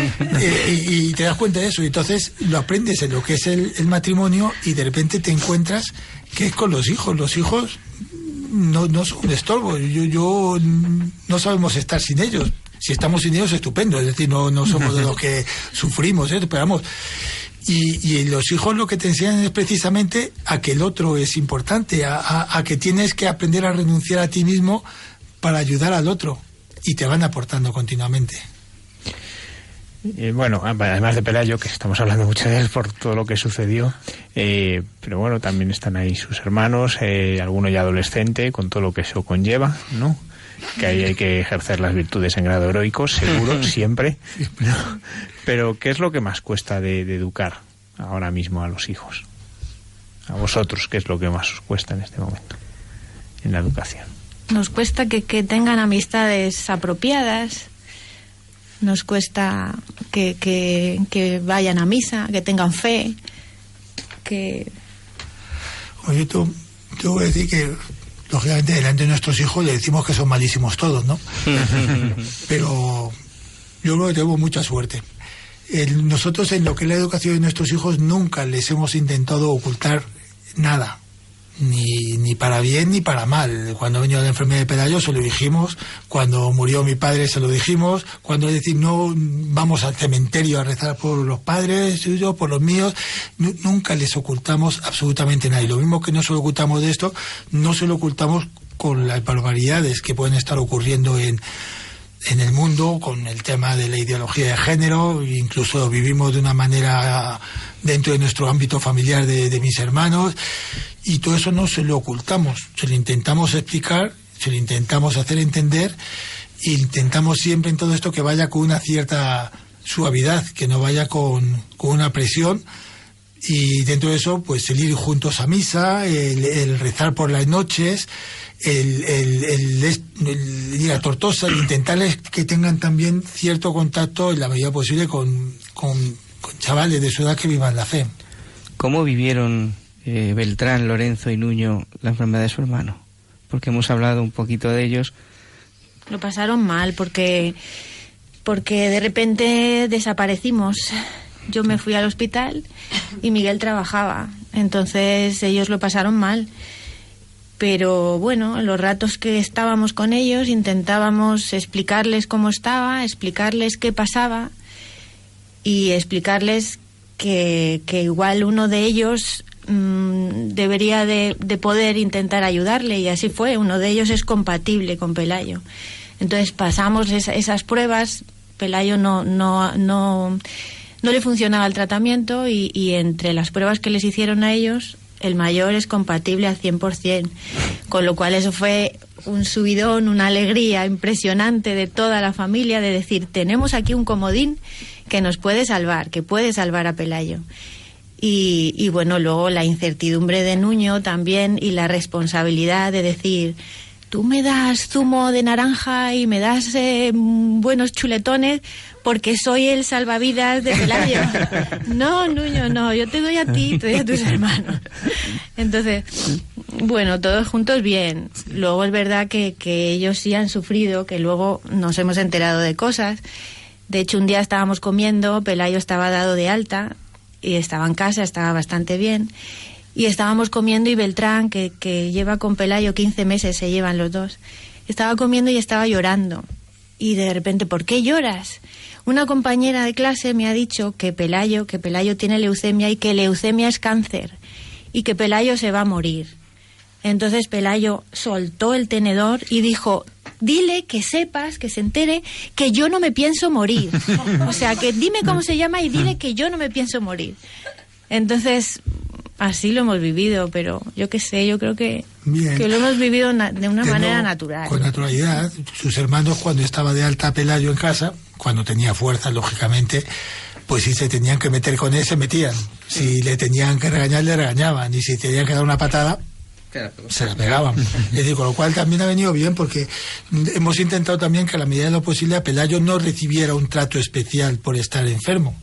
y te das cuenta de eso, y entonces lo aprendes en lo que es el matrimonio, y de repente te encuentras que es con los hijos. Los hijos no son un estorbo. Yo no sabemos estar sin ellos. Si estamos sin ellos, estupendo, es decir, no somos de los que sufrimos, pero vamos. Y los hijos lo que te enseñan es precisamente a que el otro es importante, a que tienes que aprender a renunciar a ti mismo para ayudar al otro, y te van aportando continuamente. Bueno, además de Pelayo, que estamos hablando mucho de él por todo lo que sucedió, pero bueno, también están ahí sus hermanos, alguno ya adolescente, con todo lo que eso conlleva, ¿no? Que ahí hay que ejercer las virtudes en grado heroico, seguro, siempre. ¿No? Pero, ¿qué es lo que más cuesta de educar ahora mismo a los hijos? A vosotros, ¿qué es lo que más os cuesta en este momento en la educación? Nos cuesta que tengan amistades apropiadas. Nos cuesta que vayan a misa, que tengan fe, que... Oye, yo voy a decir que, lógicamente, delante de nuestros hijos le decimos que son malísimos todos, ¿no? Pero yo creo que tenemos mucha suerte. Nosotros, en lo que es la educación de nuestros hijos, nunca les hemos intentado ocultar nada. Ni para bien ni para mal. Cuando vino la enfermedad de Pelayo se lo dijimos, cuando murió mi padre se lo dijimos, cuando decir no vamos al cementerio a rezar por los padres suyos, por los míos, nunca les ocultamos absolutamente nada. Y lo mismo que no se lo ocultamos de esto, no se lo ocultamos con las barbaridades que pueden estar ocurriendo en el mundo, con el tema de la ideología de género. Incluso vivimos de una manera dentro de nuestro ámbito familiar de mis hermanos, y todo eso no se lo ocultamos, se lo intentamos explicar, se lo intentamos hacer entender, e intentamos siempre en todo esto que vaya con una cierta suavidad, que no vaya con una presión. Y dentro de eso, pues el ir juntos a misa, el rezar por las noches, el ir a Tortosa, el intentarles que tengan también cierto contacto en la medida posible con chavales de su edad que vivan la fe. ¿Cómo vivieron Beltrán, Lorenzo y Nuño la enfermedad de su hermano? Porque hemos hablado un poquito de ellos. Lo pasaron mal porque de repente desaparecimos. Yo me fui al hospital y Miguel trabajaba, entonces ellos lo pasaron mal. Pero bueno, los ratos que estábamos con ellos intentábamos explicarles cómo estaba, explicarles qué pasaba y explicarles que igual uno de ellos debería de poder intentar ayudarle, y así fue. Uno de ellos es compatible con Pelayo. Entonces pasamos esas pruebas. Pelayo no le funcionaba el tratamiento y entre las pruebas que les hicieron a ellos, el mayor es compatible al 100%, con lo cual eso fue un subidón, una alegría impresionante de toda la familia, de decir, tenemos aquí un comodín que nos puede salvar, que puede salvar a Pelayo. Y bueno, luego la incertidumbre de Nuño también, y la responsabilidad de decir, tú me das zumo de naranja y me das buenos chuletones porque soy el salvavidas de Pelayo. No, Nuño, no, yo te doy a ti, te doy a tus hermanos. Entonces, bueno, todos juntos bien. Luego es verdad que ellos sí han sufrido, que luego nos hemos enterado de cosas. De hecho, un día estábamos comiendo, Pelayo estaba dado de alta y estaba en casa, estaba bastante bien. Y estábamos comiendo y Beltrán, que lleva con Pelayo 15 meses, se llevan los dos, estaba comiendo y estaba llorando. Y de repente, ¿por qué lloras? Una compañera de clase me ha dicho que Pelayo tiene leucemia y que leucemia es cáncer y que Pelayo se va a morir. Entonces Pelayo soltó el tenedor y dijo, dile que sepas, que se entere que yo no me pienso morir. O sea, que dime cómo se llama y dile que yo no me pienso morir. Entonces, así lo hemos vivido, pero yo qué sé, yo creo que lo hemos vivido de una manera natural. Con naturalidad. Sus hermanos, cuando estaba de alta Pelayo en casa, cuando tenía fuerza, lógicamente, pues si se tenían que meter con él, se metían. Si le tenían que regañar, le regañaban. Y si tenían que dar una patada, se la pegaban. Es decir, con lo cual también ha venido bien, porque hemos intentado también que a la medida de lo posible a Pelayo no recibiera un trato especial por estar enfermo.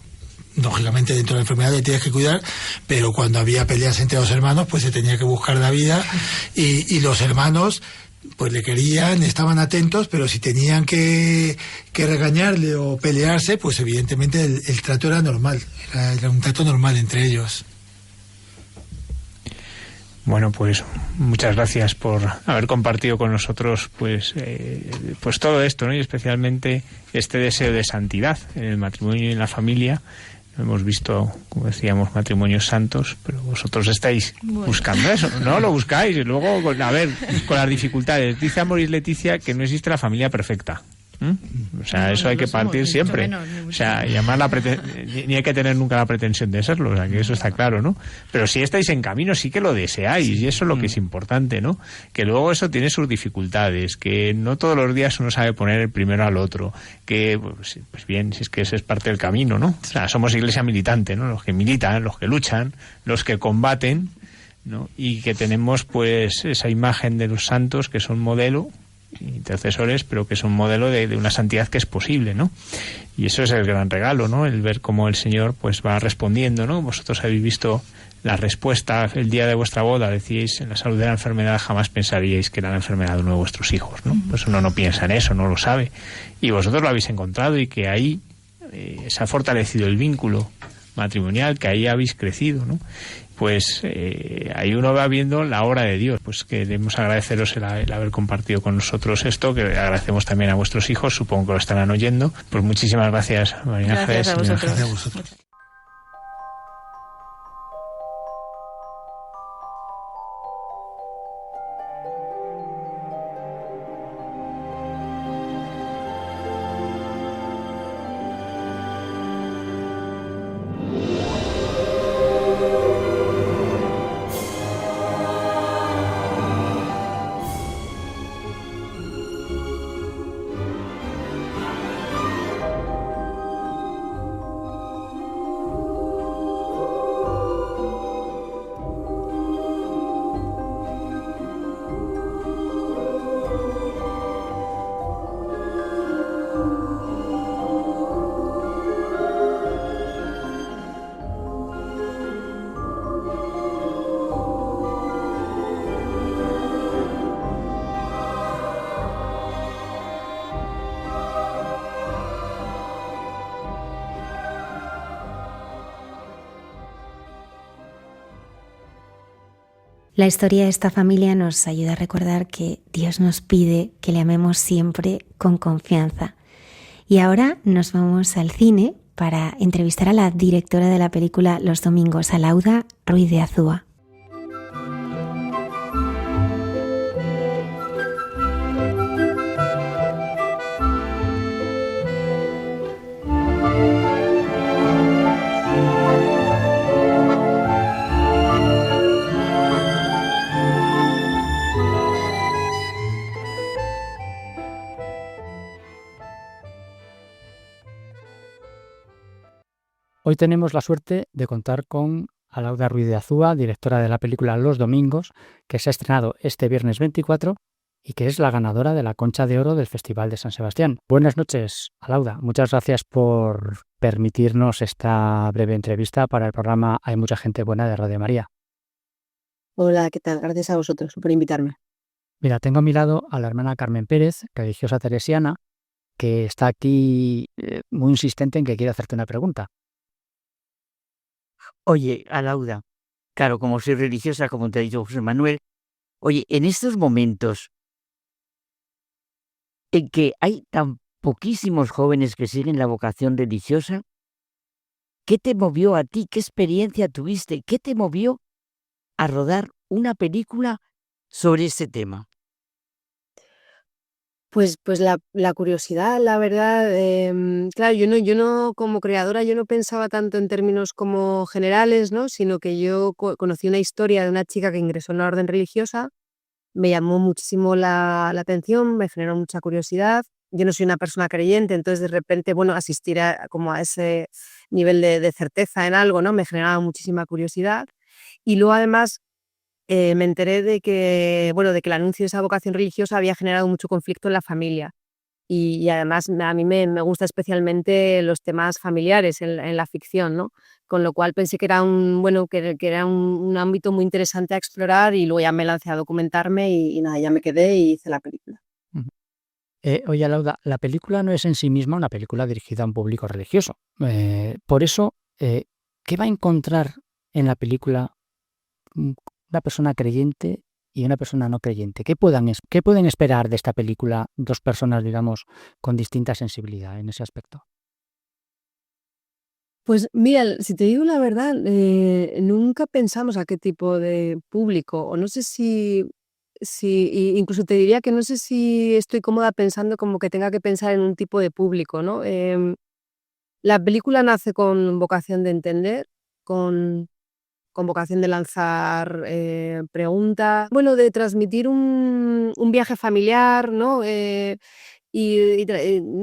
Lógicamente dentro de la enfermedad le tienes que cuidar, pero cuando había peleas entre los hermanos, pues se tenía que buscar la vida, y los hermanos pues le querían, estaban atentos, pero si tenían que regañarle o pelearse, pues evidentemente el trato era normal, era un trato normal entre ellos. Bueno, pues muchas gracias por haber compartido con nosotros pues todo esto, ¿no? Y especialmente este deseo de santidad en el matrimonio y en la familia. Hemos visto, como decíamos, matrimonios santos, pero vosotros estáis buscando eso, ¿no? Lo buscáis y luego, con las dificultades. Dice Amoris Leticia que no existe la familia perfecta. O sea, No, eso no hay lo que somos, partir ni mucho siempre. menos, ni mucho O sea, menos. llamar ni hay que tener nunca la pretensión de serlo, o sea, que eso está claro, ¿no? Pero si estáis en camino, sí que lo deseáis, y eso es lo que es importante, ¿no? Que luego eso tiene sus dificultades, que no todos los días uno sabe poner el primero al otro, que, pues bien, si es que ese es parte del camino, ¿no? O sea, somos iglesia militante, ¿no? Los que militan, los que luchan, los que combaten, ¿no? Y que tenemos, pues, esa imagen de los santos que son modelo, intercesores, pero que es un modelo de una santidad que es posible, ¿no? Y eso es el gran regalo, ¿no? El ver cómo el Señor pues va respondiendo, ¿no? Vosotros habéis visto la respuesta el día de vuestra boda, decíais, en la salud de la enfermedad jamás pensaríais que era la enfermedad de uno de vuestros hijos, ¿no? Pues uno no piensa en eso, no lo sabe. Y vosotros lo habéis encontrado y que ahí se ha fortalecido el vínculo matrimonial, que ahí habéis crecido, ¿no? Pues ahí uno va viendo la obra de Dios. Pues queremos agradeceros el haber compartido con nosotros esto, que agradecemos también a vuestros hijos, supongo que lo estarán oyendo. Pues muchísimas gracias, María Ángeles. Gracias a vosotros. Gracias a vosotros. La historia de esta familia nos ayuda a recordar que Dios nos pide que le amemos siempre con confianza. Y ahora nos vamos al cine para entrevistar a la directora de la película Los Domingos, Alauda Ruiz de Azúa. Hoy tenemos la suerte de contar con Alauda Ruiz de Azúa, directora de la película Los Domingos, que se ha estrenado este viernes 24 y que es la ganadora de la Concha de Oro del Festival de San Sebastián. Buenas noches, Alauda. Muchas gracias por permitirnos esta breve entrevista para el programa Hay mucha gente buena de Radio María. Hola, ¿qué tal? Gracias a vosotros por invitarme. Mira, tengo a mi lado a la hermana Carmen Pérez, religiosa teresiana, que está aquí muy insistente en que quiere hacerte una pregunta. Oye, Alauda, claro, como soy religiosa, como te ha dicho José Manuel, oye, en estos momentos en que hay tan poquísimos jóvenes que siguen la vocación religiosa, ¿qué te movió a ti? ¿Qué experiencia tuviste? ¿Qué te movió a rodar una película sobre ese tema? Pues la curiosidad, la verdad, claro, yo no como creadora, yo no pensaba tanto en términos como generales, ¿no? Sino que yo conocí una historia de una chica que ingresó en la orden religiosa, me llamó muchísimo la atención, me generó mucha curiosidad. Yo no soy una persona creyente, entonces de repente, bueno, asistir como a ese nivel de certeza en algo, ¿no? Me generaba muchísima curiosidad. Y luego además me enteré de que, bueno, de que el anuncio de esa vocación religiosa había generado mucho conflicto en la familia. Y además a mí me gusta especialmente los temas familiares en la ficción, ¿no? Con lo cual pensé que era que era un ámbito muy interesante a explorar y luego ya me lancé a documentarme y nada, ya me quedé y hice la película. Ujú. Oye, Alauda, la película no es en sí misma una película dirigida a un público religioso. Por eso, ¿qué va a encontrar en la película una persona creyente y una persona no creyente? ¿Qué pueden esperar de esta película dos personas, digamos, con distinta sensibilidad en ese aspecto? Pues mira, si te digo la verdad, nunca pensamos a qué tipo de público, o no sé si Sí, y incluso te diría que no sé si estoy cómoda pensando como que tenga que pensar en un tipo de público, ¿no? La película nace con vocación de entender, con vocación de lanzar, preguntas, bueno, de transmitir un viaje familiar, ¿no? No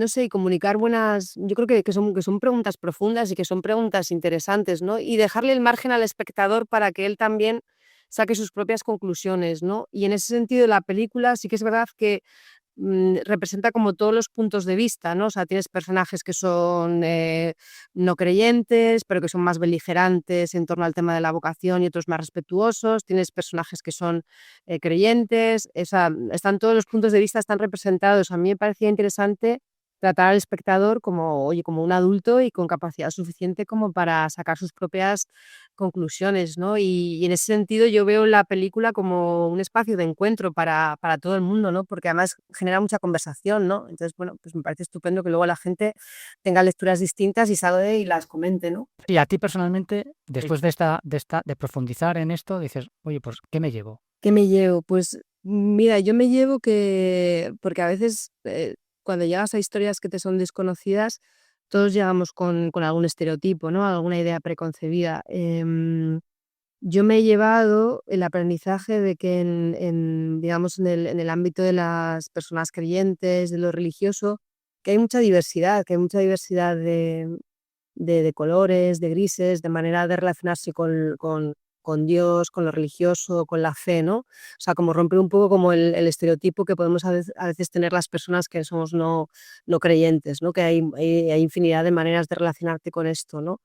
sé, y comunicar buenas yo creo que son preguntas profundas y que son preguntas interesantes, ¿no? Y dejarle el margen al espectador para que él también saque sus propias conclusiones, ¿no? Y en ese sentido, la película sí que es verdad que representa como todos los puntos de vista, ¿no? O sea, tienes personajes que son no creyentes, pero que son más beligerantes en torno al tema de la vocación y otros más respetuosos. Tienes personajes que son creyentes. O sea, están todos los puntos de vista están representados. A mí me parecía interesante tratar al espectador como, oye, como un adulto y con capacidad suficiente como para sacar sus propias conclusiones, ¿no? Y en ese sentido yo veo la película como un espacio de encuentro para todo el mundo, ¿no? Porque además genera mucha conversación, ¿no? Entonces, bueno, pues me parece estupendo que luego la gente tenga lecturas distintas y salga y las comente, ¿no? Y a ti personalmente, después de profundizar en esto, dices, oye, pues, ¿qué me llevo? ¿Qué me llevo? Pues mira, yo me llevo porque a veces cuando llegas a historias que te son desconocidas, todos llegamos con algún estereotipo, ¿no? Alguna idea preconcebida. Yo me he llevado el aprendizaje de que digamos, en el ámbito de las personas creyentes, de lo religioso, que hay mucha diversidad, de colores, de grises, de manera de relacionarse con Dios, con lo religioso, con la fe, ¿no? O sea, como romper un poco como el estereotipo que podemos a veces tener las personas que somos no creyentes, ¿no? Que hay infinidad de maneras de relacionarte con esto, ¿no?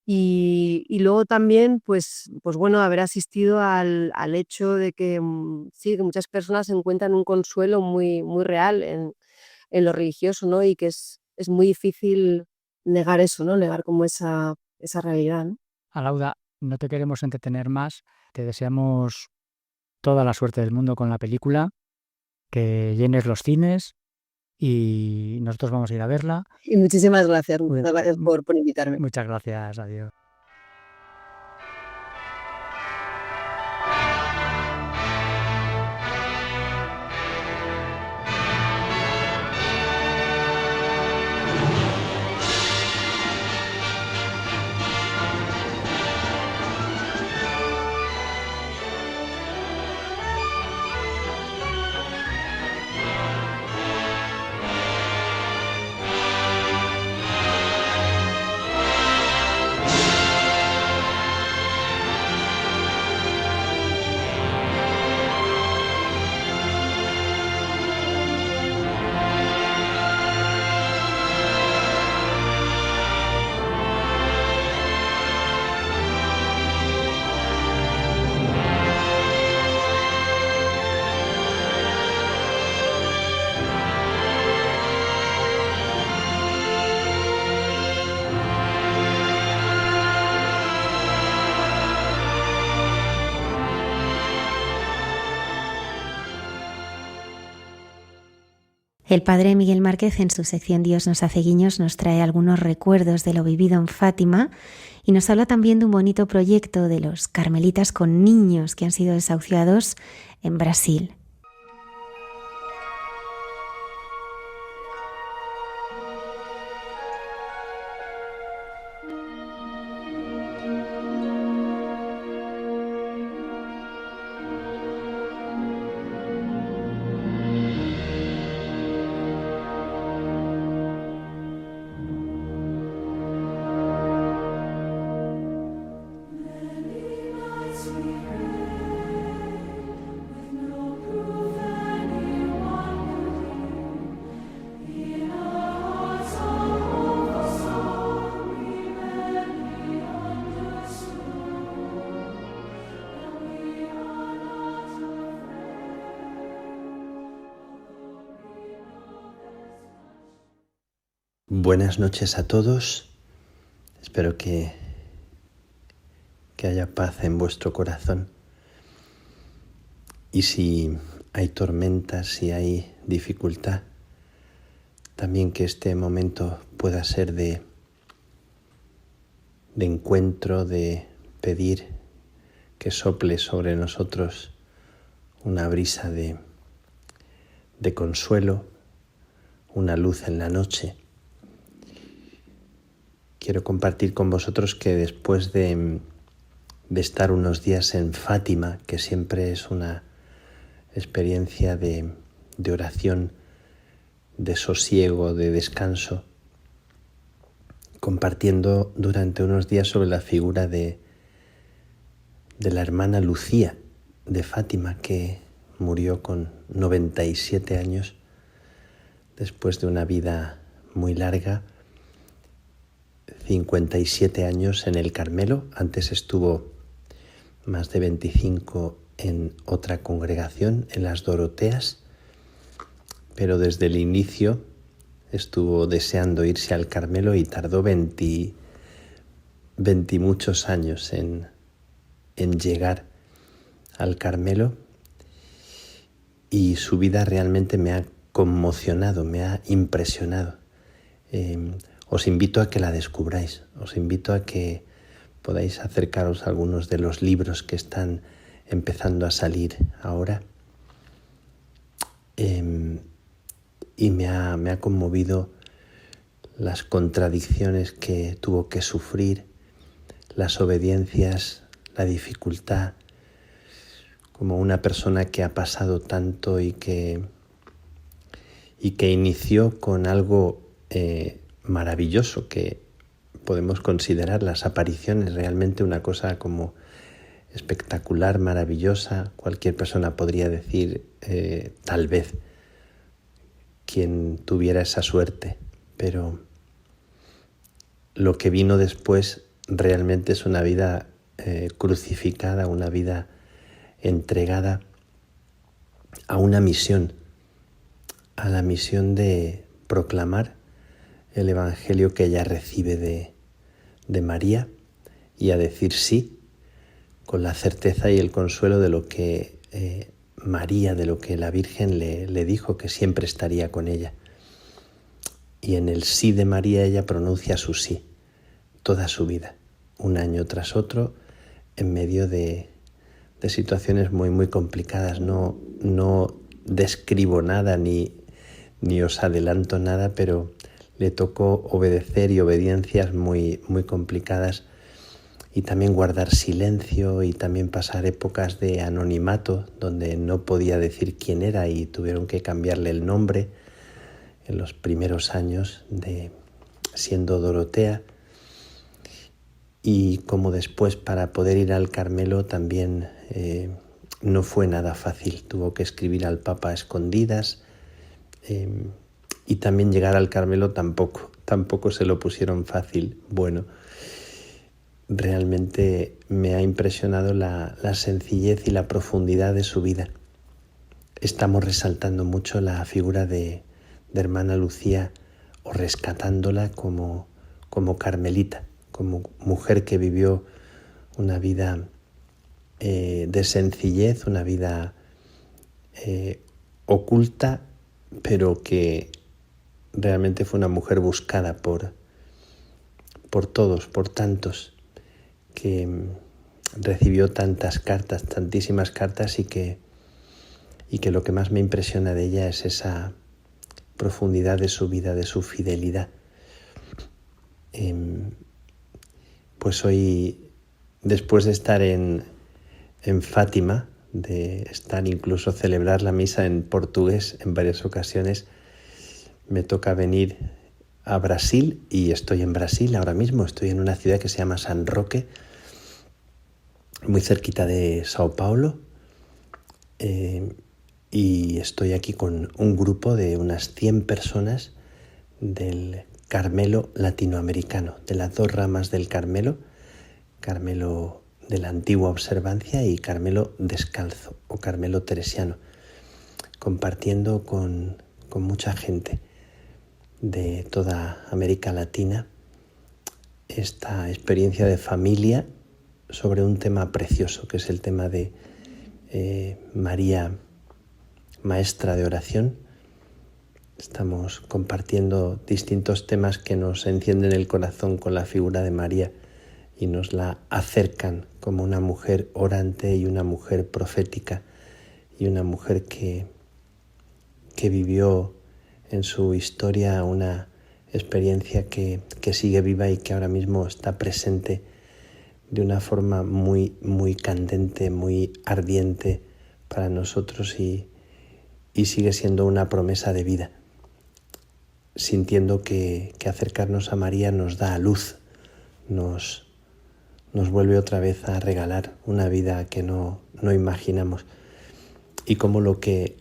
Y luego también, pues bueno, haber asistido al hecho de que, sí, que muchas personas encuentran un consuelo muy muy real en lo religioso, ¿no? Y que es muy difícil negar eso, ¿no? Negar como esa realidad, ¿no? Alauda, no te queremos entretener más. Te deseamos toda la suerte del mundo con la película, que llenes los cines y nosotros vamos a ir a verla. Y muchísimas gracias por invitarme. Muchas gracias, adiós. El padre Miguel Márquez, en su sección Dios nos hace guiños, nos trae algunos recuerdos de lo vivido en Fátima y nos habla también de un bonito proyecto de los carmelitas con niños que han sido desahuciados en Brasil. Buenas noches a todos. Espero que haya paz en vuestro corazón. Y si hay tormentas, si hay dificultad, también que este momento pueda ser de encuentro, de pedir que sople sobre nosotros una brisa de consuelo, una luz en la noche. Quiero compartir con vosotros que después de estar unos días en Fátima, que siempre es una experiencia de oración, de sosiego, de descanso, compartiendo durante unos días sobre la figura de la hermana Lucía de Fátima, que murió con 97 años después de una vida muy larga, 57 años en el Carmelo. Antes estuvo más de 25 en otra congregación, en las Doroteas, pero desde el inicio estuvo deseando irse al Carmelo y tardó 20 muchos años en llegar al Carmelo, y su vida realmente me ha conmocionado, me ha impresionado. Os invito a que la descubráis, os invito a que podáis acercaros a algunos de los libros que están empezando a salir ahora. Y me ha conmovido las contradicciones que tuvo que sufrir, las obediencias, la dificultad, como una persona que ha pasado tanto y que inició con algo maravilloso, que podemos considerar las apariciones realmente una cosa como espectacular, maravillosa. Cualquier persona podría decir, tal vez, quien tuviera esa suerte, pero lo que vino después realmente es una vida crucificada, una vida entregada a una misión, a la misión de proclamar el Evangelio que ella recibe de María, y a decir sí, con la certeza y el consuelo de lo que María, de lo que la Virgen le dijo, que siempre estaría con ella. Y en el sí de María ella pronuncia su sí, toda su vida, un año tras otro, en medio de situaciones muy, muy complicadas. No describo nada ni os adelanto nada, pero le tocó obedecer, y obediencias muy, muy complicadas, y también guardar silencio, y también pasar épocas de anonimato donde no podía decir quién era y tuvieron que cambiarle el nombre en los primeros años de siendo Dorotea. Y como después, para poder ir al Carmelo también no fue nada fácil. Tuvo que escribir al Papa a escondidas, y también llegar al Carmelo tampoco se lo pusieron fácil. Bueno, realmente me ha impresionado la sencillez y la profundidad de su vida. Estamos resaltando mucho la figura de hermana Lucía, o rescatándola como carmelita, como mujer que vivió una vida de sencillez, una vida oculta, pero que realmente fue una mujer buscada por todos, por tantos, que recibió tantas cartas, tantísimas cartas, y que lo que más me impresiona de ella es esa profundidad de su vida, de su fidelidad. Pues hoy, después de estar en Fátima, de estar incluso celebrar la misa en portugués en varias ocasiones, me toca venir a Brasil, y estoy en Brasil ahora mismo. Estoy en una ciudad que se llama San Roque, muy cerquita de Sao Paulo, y estoy aquí con un grupo de unas 100 personas del Carmelo latinoamericano, de las dos ramas del Carmelo, Carmelo de la antigua observancia y Carmelo descalzo o Carmelo teresiano, compartiendo con mucha gente de toda América Latina esta experiencia de familia sobre un tema precioso, que es el tema de María, maestra de oración. Estamos compartiendo distintos temas que nos encienden el corazón con la figura de María y nos la acercan como una mujer orante y una mujer profética, y una mujer que vivió en su historia una experiencia que sigue viva y que ahora mismo está presente de una forma muy, muy candente, muy ardiente para nosotros y sigue siendo una promesa de vida, sintiendo que acercarnos a María nos da a luz, nos vuelve otra vez a regalar una vida que no imaginamos. Y como lo que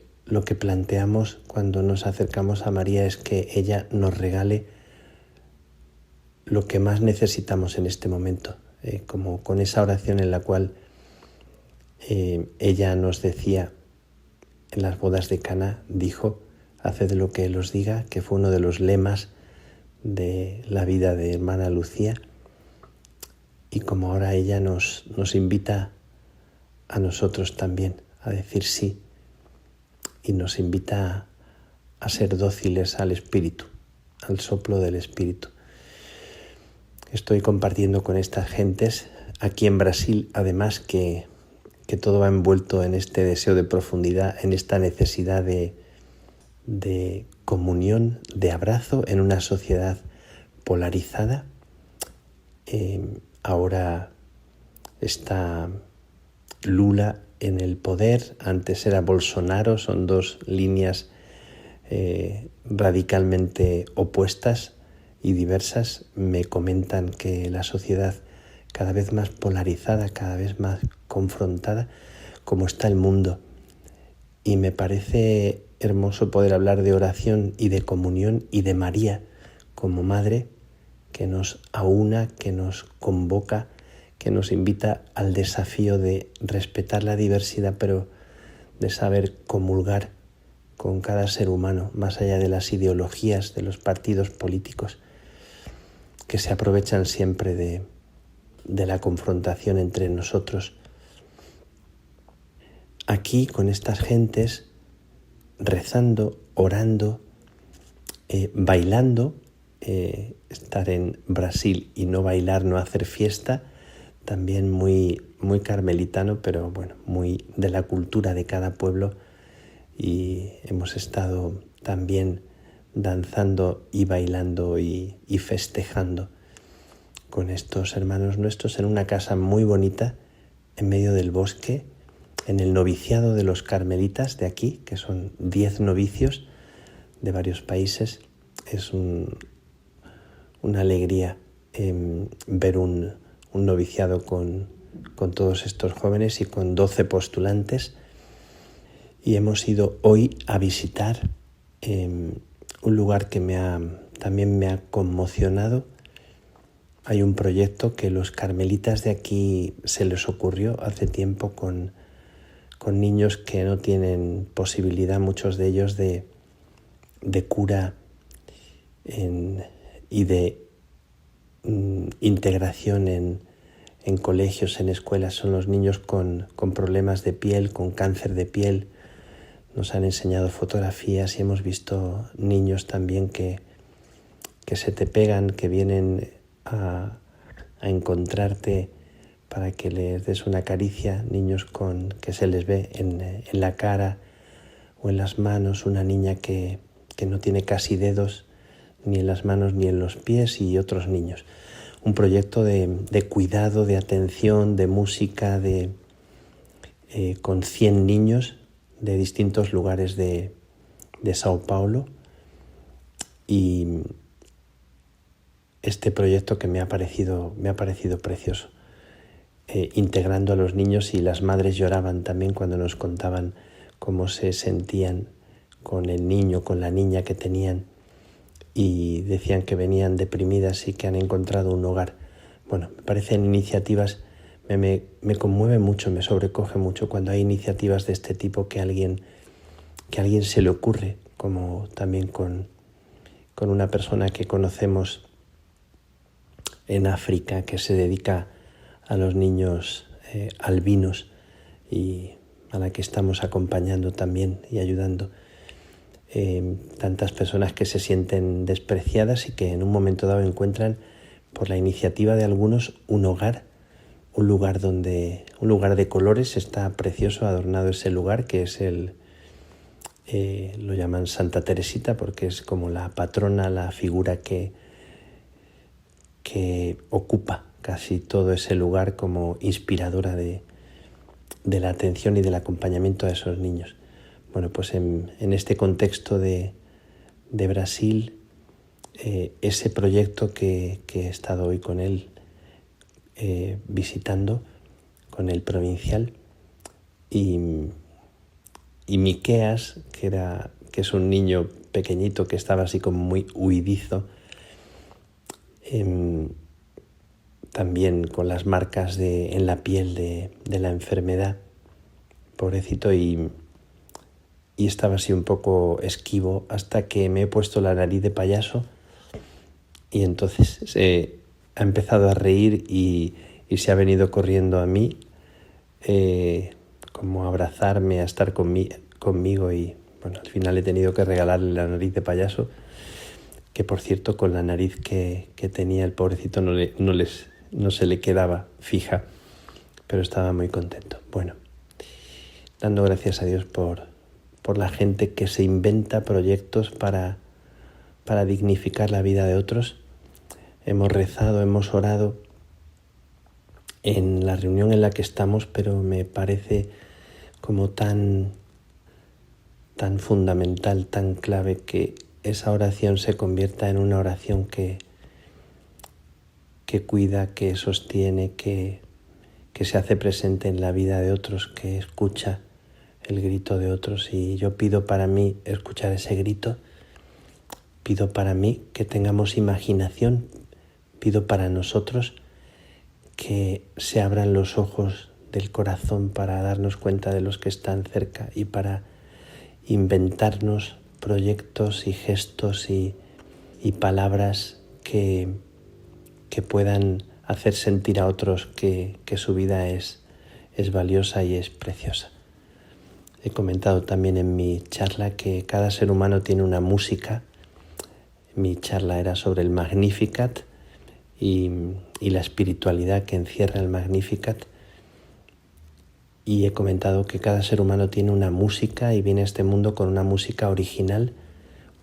planteamos cuando nos acercamos a María es que ella nos regale lo que más necesitamos en este momento, como con esa oración en la cual ella nos decía en las bodas de Caná, dijo: haced lo que Él os diga, que fue uno de los lemas de la vida de hermana Lucía. Y como ahora ella nos invita a nosotros también a decir sí, y nos invita a ser dóciles al Espíritu, al soplo del Espíritu. Estoy compartiendo con estas gentes aquí en Brasil, además que todo va envuelto en este deseo de profundidad, en esta necesidad de comunión, de abrazo en una sociedad polarizada. Ahora está Lula en el poder, antes era Bolsonaro, son dos líneas radicalmente opuestas y diversas. Me comentan que la sociedad cada vez más polarizada, cada vez más confrontada, como está el mundo. Y me parece hermoso poder hablar de oración y de comunión y de María como madre que nos aúna, que nos convoca, que nos invita al desafío de respetar la diversidad, pero de saber comulgar con cada ser humano, más allá de las ideologías de los partidos políticos que se aprovechan siempre de la confrontación entre nosotros. Aquí, con estas gentes, rezando, orando, bailando, estar en Brasil y no bailar, no hacer fiesta, también muy, muy carmelitano, pero bueno, muy de la cultura de cada pueblo, y hemos estado también danzando y bailando y festejando con estos hermanos nuestros en una casa muy bonita en medio del bosque, en el noviciado de los carmelitas de aquí, que son 10 novicios de varios países. Es una alegría ver un noviciado con todos estos jóvenes y con 12 postulantes. Y hemos ido hoy a visitar un lugar que también me ha conmocionado. Hay un proyecto que los carmelitas de aquí se les ocurrió hace tiempo con niños que no tienen posibilidad, muchos de ellos, de cura y de integración en colegios, en escuelas. Son los niños con problemas de piel, con cáncer de piel. Nos han enseñado fotografías y hemos visto niños también que se te pegan, que vienen a encontrarte para que les des una caricia, niños que se les ve en la cara o en las manos, una niña que no tiene casi dedos ni en las manos ni en los pies, y otros niños. Un proyecto de cuidado, de atención, de música, con 100 niños de distintos lugares de Sao Paulo, y este proyecto que me ha parecido precioso, integrando a los niños, y las madres lloraban también cuando nos contaban cómo se sentían con el niño, con la niña que tenían, y decían que venían deprimidas y que han encontrado un hogar. Bueno, me parecen iniciativas, me conmueve mucho, me sobrecoge mucho cuando hay iniciativas de este tipo que a alguien se le ocurre, como también con una persona que conocemos en África que se dedica a los niños albinos y a la que estamos acompañando también y ayudando. Tantas personas que se sienten despreciadas y que en un momento dado encuentran, por la iniciativa de algunos, un hogar un lugar de colores. Está precioso, adornado ese lugar, que es lo llaman Santa Teresita, porque es como la patrona, la figura que ocupa casi todo ese lugar como inspiradora de la atención y del acompañamiento a esos niños. Bueno, pues en este contexto de Brasil, ese proyecto que he estado hoy con él visitando, con el provincial, y Miqueas, que es un niño pequeñito que estaba así como muy huidizo, también con las marcas en la piel de la enfermedad, pobrecito, y estaba así un poco esquivo, hasta que me he puesto la nariz de payaso, y entonces ha empezado a reír y se ha venido corriendo a mí, como a abrazarme, a estar conmigo, y bueno, al final he tenido que regalarle la nariz de payaso, que por cierto con la nariz que tenía el pobrecito no se le quedaba fija, pero estaba muy contento. Bueno, dando gracias a Dios por la gente que se inventa proyectos para dignificar la vida de otros. Hemos rezado, hemos orado en la reunión en la que estamos, pero me parece como tan fundamental, tan clave, que esa oración se convierta en una oración que cuida, que sostiene, que se hace presente en la vida de otros, que escucha el grito de otros. Y yo pido para mí escuchar ese grito, pido para mí que tengamos imaginación, pido para nosotros que se abran los ojos del corazón para darnos cuenta de los que están cerca y para inventarnos proyectos y gestos y palabras que puedan hacer sentir a otros que su vida es valiosa y es preciosa. He comentado también en mi charla que cada ser humano tiene una música. Mi charla era sobre el Magnificat y la espiritualidad que encierra el Magnificat. Y he comentado que cada ser humano tiene una música y viene a este mundo con una música original,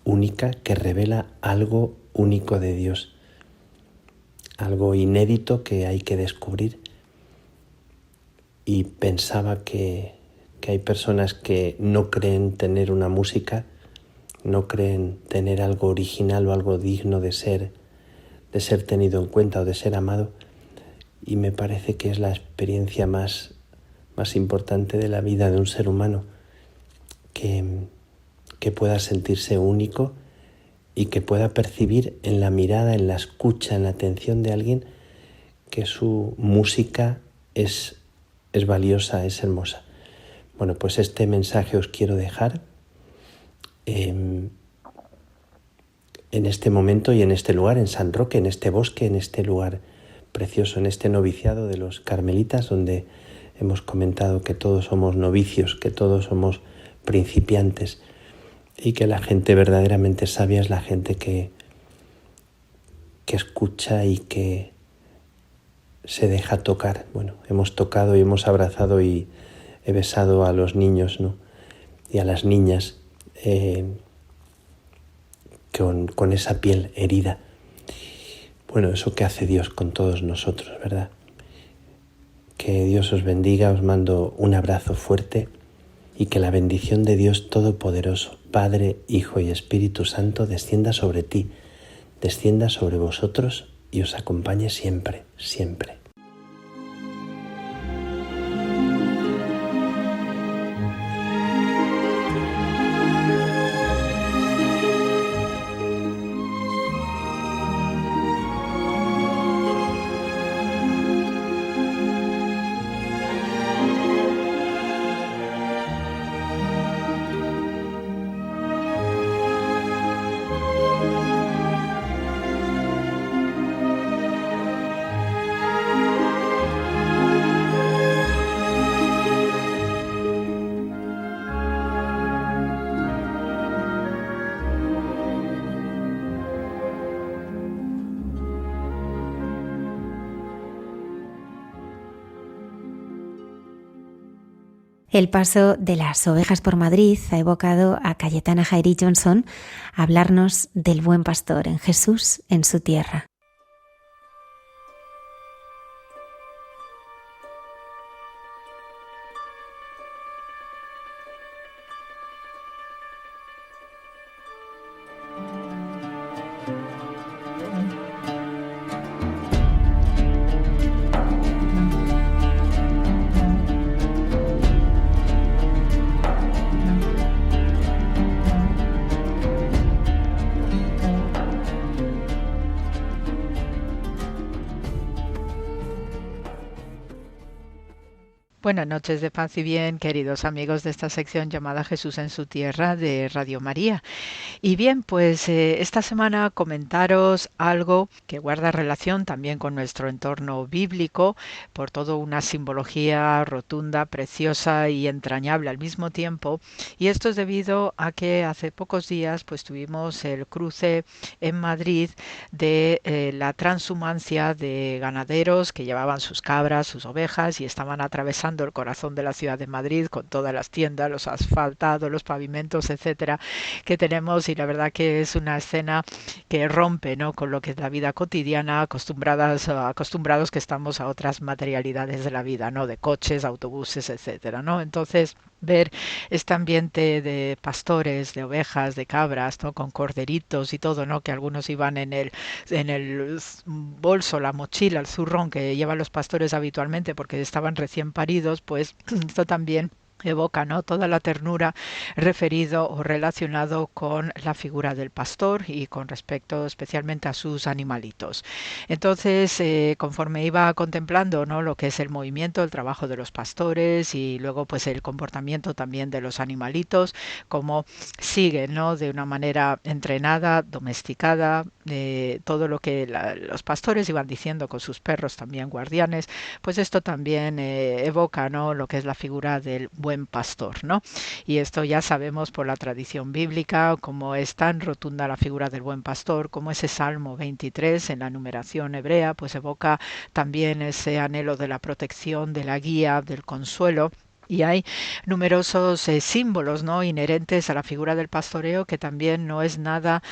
única, que revela algo único de Dios, algo inédito que hay que descubrir. Y pensaba que hay personas que no creen tener una música, no creen tener algo original o algo digno de ser tenido en cuenta o de ser amado, y me parece que es la experiencia más importante de la vida de un ser humano, que pueda sentirse único y que pueda percibir en la mirada, en la escucha, en la atención de alguien que su música es valiosa, es hermosa. Bueno, pues este mensaje os quiero dejar en este momento y en este lugar, en San Roque, en este bosque, en este lugar precioso, en este noviciado de los carmelitas, donde hemos comentado que todos somos novicios, que todos somos principiantes, y que la gente verdaderamente sabia es la gente que escucha y que se deja tocar. Bueno, hemos tocado y hemos abrazado y he besado a los niños, ¿no? Y a las niñas con esa piel herida. Bueno, eso que hace Dios con todos nosotros, ¿verdad? Que Dios os bendiga, os mando un abrazo fuerte y que la bendición de Dios Todopoderoso, Padre, Hijo y Espíritu Santo, descienda sobre ti, descienda sobre vosotros y os acompañe siempre, siempre. El paso de las ovejas por Madrid ha evocado a Cayetana Jairi Johnson a hablarnos del buen pastor en Jesús en su tierra. Buenas noches de paz y bien, queridos amigos de esta sección llamada Jesús en su tierra de Radio María. Y bien, pues esta semana comentaros algo que guarda relación también con nuestro entorno bíblico, por todo una simbología rotunda, preciosa y entrañable al mismo tiempo. Y esto es debido a que hace pocos días pues tuvimos el cruce en Madrid de la transhumancia de ganaderos que llevaban sus cabras, sus ovejas y estaban atravesando el corazón de la ciudad de Madrid con todas las tiendas, los asfaltados, los pavimentos, etcétera, que tenemos, y la verdad que es una escena que rompe, ¿no?, con lo que es la vida cotidiana, acostumbrados que estamos a otras materialidades de la vida, ¿no?, de coches, autobuses, etcétera, ¿no? Entonces, ver este ambiente de pastores, de ovejas, de cabras, ¿no?, con corderitos y todo, ¿no?, que algunos iban en el bolso, la mochila, el zurrón que llevan los pastores habitualmente porque estaban recién paridos, pues esto también evoca, ¿no?, toda la ternura referido o relacionado con la figura del pastor y con respecto especialmente a sus animalitos. Entonces, conforme iba contemplando, ¿no?, lo que es el movimiento, el trabajo de los pastores y luego pues el comportamiento también de los animalitos, cómo siguen, ¿no?, de una manera entrenada, domesticada, todo lo que los pastores iban diciendo con sus perros también guardianes, pues esto también evoca, ¿no?, lo que es la figura del buen pastor, ¿no? Y esto ya sabemos por la tradición bíblica cómo es tan rotunda la figura del buen pastor, como ese Salmo 23 en la numeración hebrea pues evoca también ese anhelo de la protección, de la guía, del consuelo. Y hay numerosos símbolos, ¿no?, inherentes a la figura del pastoreo, que también no es nada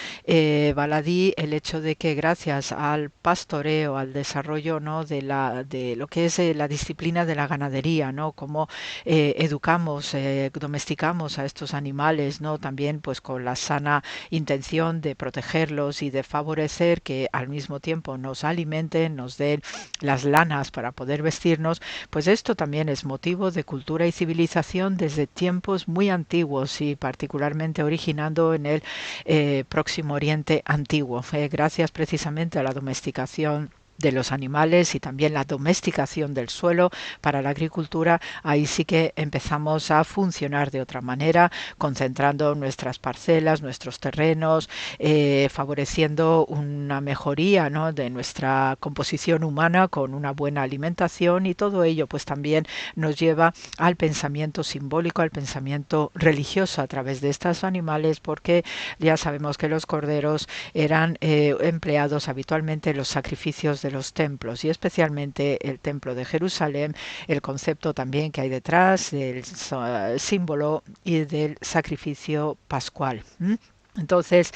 baladí el hecho de que gracias al pastoreo, al desarrollo, ¿no?, de lo que es la disciplina de la ganadería, ¿no?, cómo educamos, domesticamos a estos animales, ¿no?, también pues con la sana intención de protegerlos y de favorecer que al mismo tiempo nos alimenten, nos den las lanas para poder vestirnos, pues esto también es motivo de cultura y civilización desde tiempos muy antiguos y particularmente originando en el Próximo Oriente antiguo, gracias precisamente a la domesticación de los animales y también la domesticación del suelo para la agricultura. Ahí sí que empezamos a funcionar de otra manera, concentrando nuestras parcelas, nuestros terrenos, favoreciendo una mejoría, ¿no?, de nuestra composición humana con una buena alimentación, y todo ello pues también nos lleva al pensamiento simbólico, al pensamiento religioso a través de estos animales, porque ya sabemos que los corderos eran empleados habitualmente en los sacrificios de los templos, y especialmente el templo de Jerusalén, el concepto también que hay detrás del símbolo y del sacrificio pascual. Entonces,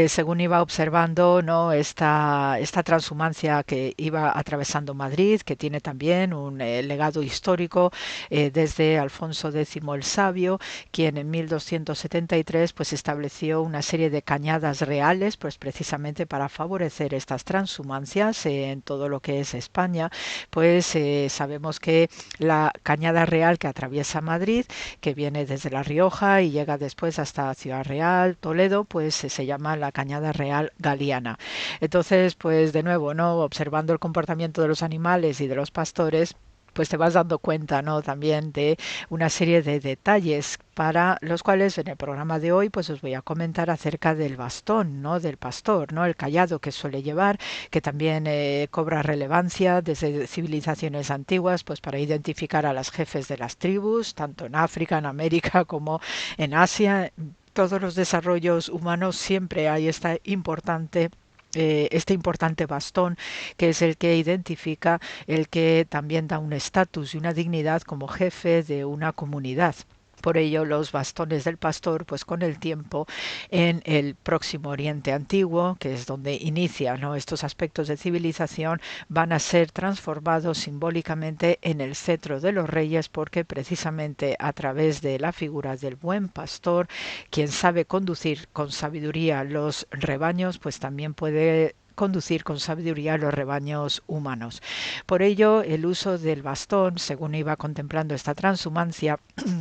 según iba observando, ¿no?, esta transhumancia que iba atravesando Madrid, que tiene también un legado histórico desde Alfonso X el Sabio, quien en 1273 pues estableció una serie de cañadas reales, pues precisamente para favorecer estas transhumancias en todo lo que es España. Pues sabemos que la cañada real que atraviesa Madrid, que viene desde La Rioja y llega después hasta Ciudad Real, Toledo, pues se llama la Cañada Real Galiana. Entonces, pues de nuevo, ¿no?, observando el comportamiento de los animales y de los pastores, pues te vas dando cuenta, ¿no?, también de una serie de detalles para los cuales en el programa de hoy pues os voy a comentar acerca del bastón, ¿no?, del pastor, ¿no?, el cayado que suele llevar, que también cobra relevancia desde civilizaciones antiguas, pues para identificar a los jefes de las tribus, tanto en África, en América como en Asia. Todos los desarrollos humanos siempre hay esta importante este importante bastón, que es el que identifica, el que también da un estatus y una dignidad como jefe de una comunidad. Por ello, los bastones del pastor, pues con el tiempo, en el Próximo Oriente Antiguo, que es donde inicia, ¿no?, estos aspectos de civilización, van a ser transformados simbólicamente en el cetro de los reyes, porque precisamente a través de la figura del buen pastor, quien sabe conducir con sabiduría los rebaños, pues también puede conducir con sabiduría los rebaños humanos. Por ello, el uso del bastón, según iba contemplando esta transhumancia,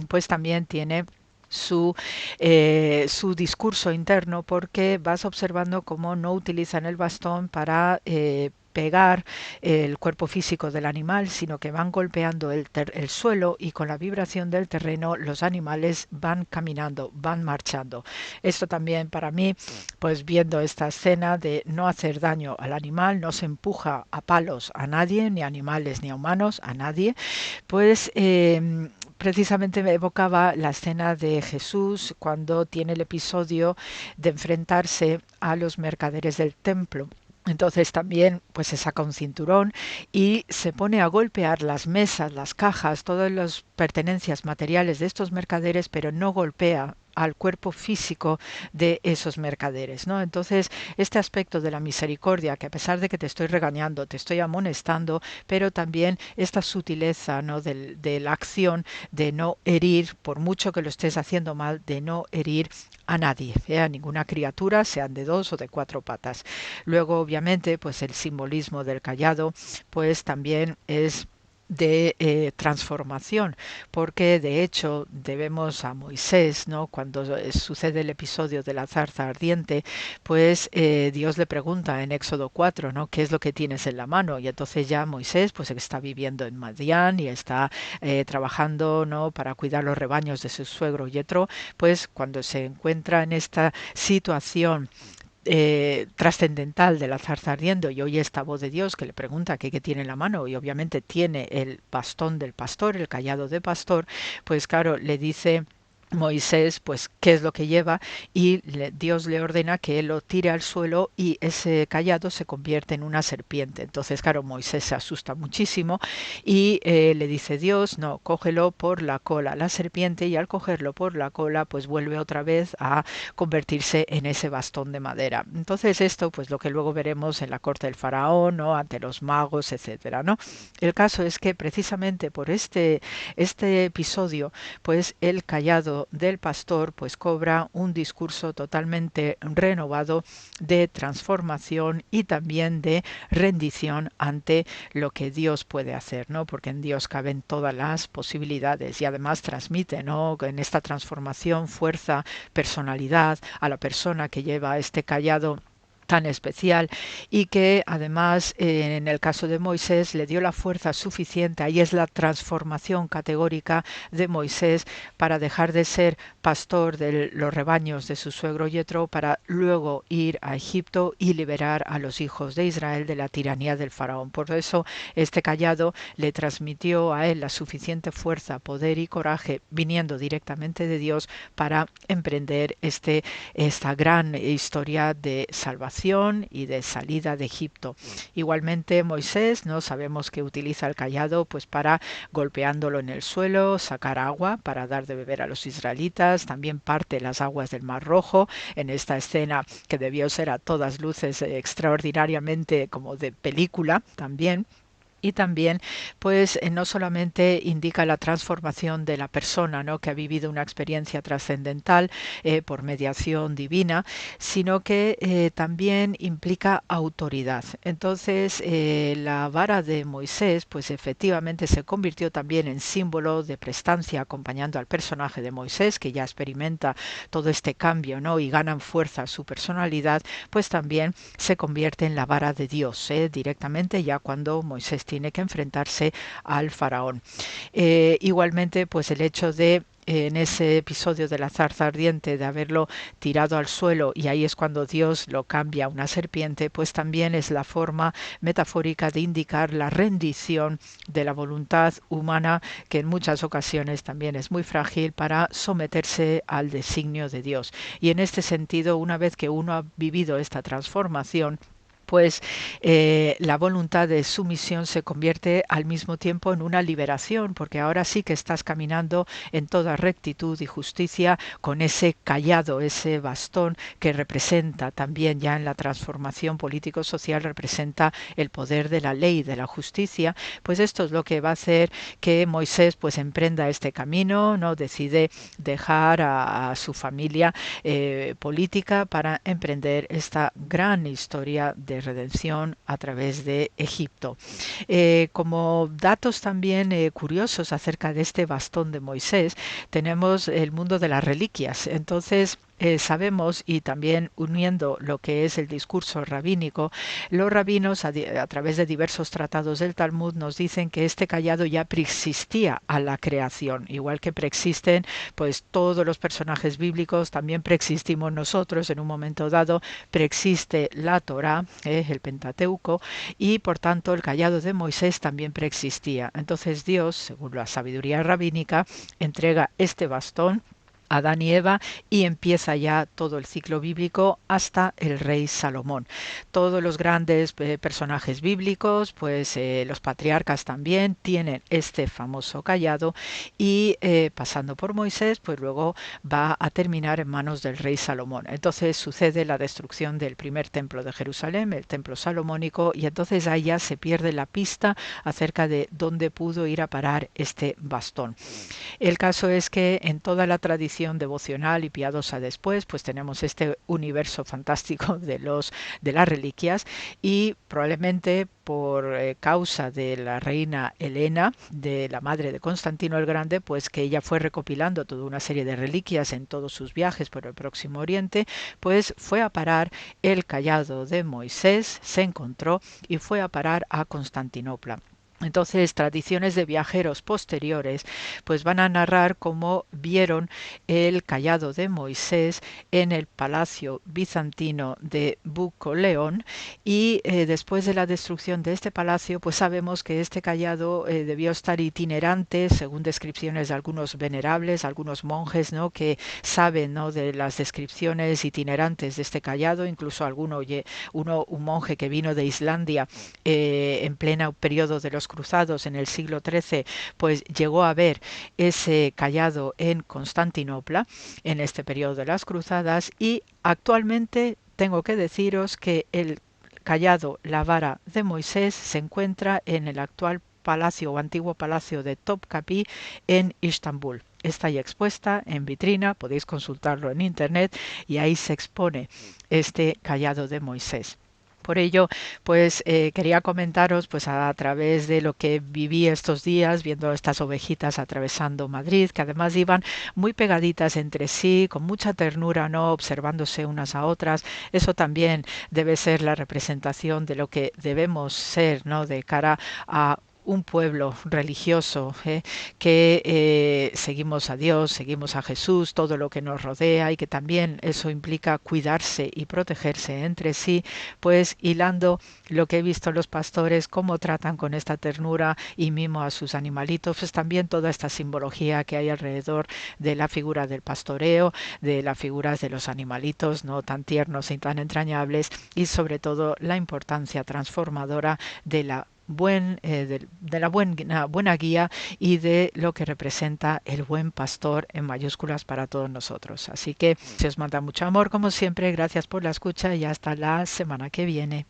pues también tiene su discurso interno, porque vas observando cómo no utilizan el bastón para pegar el cuerpo físico del animal, sino que van golpeando el suelo, y con la vibración del terreno los animales van caminando, van marchando. Esto también para mí, pues viendo esta escena de no hacer daño al animal, no se empuja a palos a nadie, ni a animales ni a humanos, a nadie, pues precisamente me evocaba la escena de Jesús cuando tiene el episodio de enfrentarse a los mercaderes del templo. Entonces también pues se saca un cinturón y se pone a golpear las mesas, las cajas, todas las pertenencias materiales de estos mercaderes, pero no golpea al cuerpo físico de esos mercaderes, ¿no? Entonces, este aspecto de la misericordia, que a pesar de que te estoy regañando, te estoy amonestando, pero también esta sutileza, ¿no?, de la acción de no herir, por mucho que lo estés haciendo mal, de no herir a nadie, a ninguna criatura, sean de 2 o de 4 patas. Luego, obviamente, pues el simbolismo del cayado, pues también es de transformación, porque de hecho debemos a Moisés, ¿no?, cuando sucede el episodio de la zarza ardiente, pues Dios le pregunta en Éxodo 4, ¿no?, ¿qué es lo que tienes en la mano? Y entonces ya Moisés pues está viviendo en Madián y está trabajando, ¿no?, para cuidar los rebaños de su suegro Yetro, pues cuando se encuentra en esta situación trascendental de la zarza ardiendo y oye esta voz de Dios que le pregunta qué tiene en la mano, y obviamente tiene el bastón del pastor, el cayado de pastor, pues claro, le dice Moisés pues qué es lo que lleva, y Dios le ordena que él lo tire al suelo y ese cayado se convierte en una serpiente. Entonces claro, Moisés se asusta muchísimo y le dice Dios, no, cógelo por la cola, la serpiente, y al cogerlo por la cola pues vuelve otra vez a convertirse en ese bastón de madera. Entonces esto pues lo que luego veremos en la corte del faraón, ¿no?, ante los magos, etcétera, ¿no? El caso es que precisamente por este episodio pues el cayado del pastor pues cobra un discurso totalmente renovado de transformación y también de rendición ante lo que Dios puede hacer, ¿no?, porque en Dios caben todas las posibilidades, y además transmite, ¿no?, en esta transformación fuerza, personalidad a la persona que lleva este cayado tan especial, y que además en el caso de Moisés le dio la fuerza suficiente, ahí es la transformación categórica de Moisés, para dejar de ser pastor de los rebaños de su suegro Yetro para luego ir a Egipto y liberar a los hijos de Israel de la tiranía del faraón. Por eso este cayado le transmitió a él la suficiente fuerza, poder y coraje, viniendo directamente de Dios, para emprender esta gran historia de salvación y de salida de Egipto. Igualmente Moisés, no sabemos que utiliza el cayado pues para, golpeándolo en el suelo, sacar agua para dar de beber a los israelitas. También parte las aguas del Mar Rojo en esta escena que debió ser a todas luces extraordinariamente como de película también. Y también pues no solamente indica la transformación de la persona, ¿no?, que ha vivido una experiencia trascendental por mediación divina, sino que también implica autoridad. Entonces la vara de Moisés pues efectivamente se convirtió también en símbolo de prestancia, acompañando al personaje de Moisés, que ya experimenta todo este cambio, ¿no?, y ganan fuerza su personalidad, pues también se convierte en la vara de Dios directamente, ya cuando Moisés tiene que enfrentarse al faraón. Igualmente pues el hecho de en ese episodio de la zarza ardiente de haberlo tirado al suelo, y ahí es cuando Dios lo cambia a una serpiente, pues también es la forma metafórica de indicar la rendición de la voluntad humana, que en muchas ocasiones también es muy frágil, para someterse al designio de Dios. Y en este sentido, una vez que uno ha vivido esta transformación, pues la voluntad de sumisión se convierte al mismo tiempo en una liberación, porque ahora sí que estás caminando en toda rectitud y justicia con ese cayado, ese bastón que representa también ya en la transformación político-social, representa el poder de la ley, de la justicia. Pues esto es lo que va a hacer que Moisés pues emprenda este camino, ¿no? Decide dejar a su familia política para emprender esta gran historia de redención a través de Egipto. Como datos también curiosos acerca de este bastón de Moisés, tenemos el mundo de las reliquias. Entonces, sabemos, y también uniendo lo que es el discurso rabínico, los rabinos a través de diversos tratados del Talmud nos dicen que este cayado ya preexistía a la creación, igual que preexisten pues todos los personajes bíblicos, también preexistimos nosotros en un momento dado, preexiste la Torá, el Pentateuco, y por tanto el cayado de Moisés también preexistía. Entonces Dios, según la sabiduría rabínica, entrega este bastón a Adán y Eva y empieza ya todo el ciclo bíblico hasta el rey Salomón. Todos los grandes personajes bíblicos, pues los patriarcas también tienen este famoso cayado y pasando por Moisés, pues luego va a terminar en manos del rey Salomón. Entonces sucede la destrucción del primer templo de Jerusalén, el templo salomónico, y entonces ahí ya se pierde la pista acerca de dónde pudo ir a parar este bastón. El caso es que en toda la tradición devocional y piadosa después, pues tenemos este universo fantástico de las reliquias, y probablemente por causa de la reina Helena, de la madre de Constantino el Grande, pues que ella fue recopilando toda una serie de reliquias en todos sus viajes por el Próximo Oriente, pues fue a parar el cayado de Moisés, se encontró y fue a parar a Constantinopla. Entonces, tradiciones de viajeros posteriores pues van a narrar cómo vieron el cayado de Moisés en el palacio bizantino de Bucoleón, y después de la destrucción de este palacio pues sabemos que este cayado debió estar itinerante, según descripciones de algunos venerables, algunos monjes, ¿no?, que saben, ¿no?, de las descripciones itinerantes de este cayado, incluso un monje que vino de Islandia en pleno periodo de los cruzados en el siglo XIII, pues llegó a ver ese cayado en Constantinopla en este periodo de las cruzadas, y actualmente tengo que deciros que el cayado, la vara de Moisés, se encuentra en el actual palacio o antiguo palacio de Topkapı en Istambul. Está ahí expuesta en vitrina, podéis consultarlo en internet, y ahí se expone este cayado de Moisés. Por ello, pues quería comentaros pues a través de lo que viví estos días viendo estas ovejitas atravesando Madrid, que además iban muy pegaditas entre sí, con mucha ternura, ¿no?, observándose unas a otras. Eso también debe ser la representación de lo que debemos ser, ¿no?, de cara a un pueblo religioso que seguimos a Dios, seguimos a Jesús, todo lo que nos rodea, y que también eso implica cuidarse y protegerse entre sí, pues hilando lo que he visto en los pastores, cómo tratan con esta ternura y mimo a sus animalitos, pues también toda esta simbología que hay alrededor de la figura del pastoreo, de las figuras de los animalitos, no tan tiernos y tan entrañables, y sobre todo la importancia transformadora de la buena guía y de lo que representa el buen pastor en mayúsculas para todos nosotros. Así que se os manda mucho amor como siempre, gracias por la escucha y hasta la semana que viene.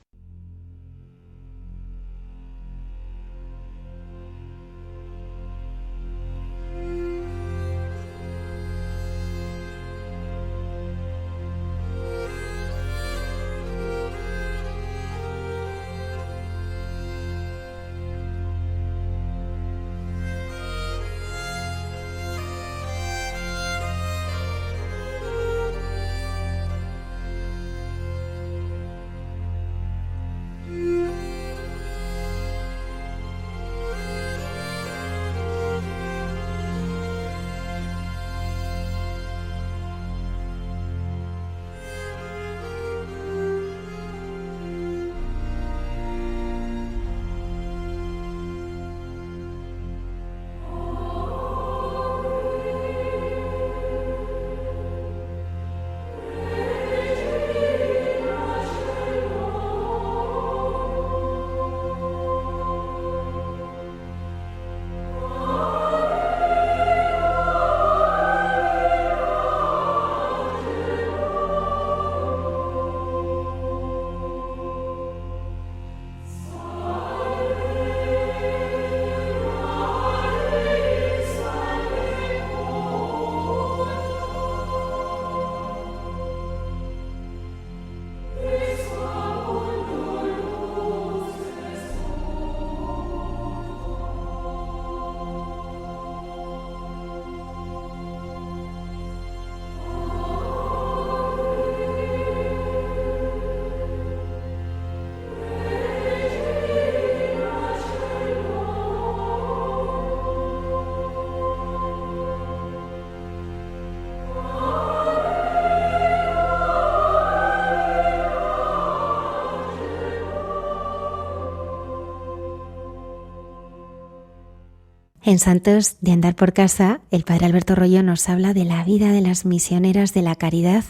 En Santos de Andar por Casa, el padre Alberto Royo nos habla de la vida de las misioneras de la caridad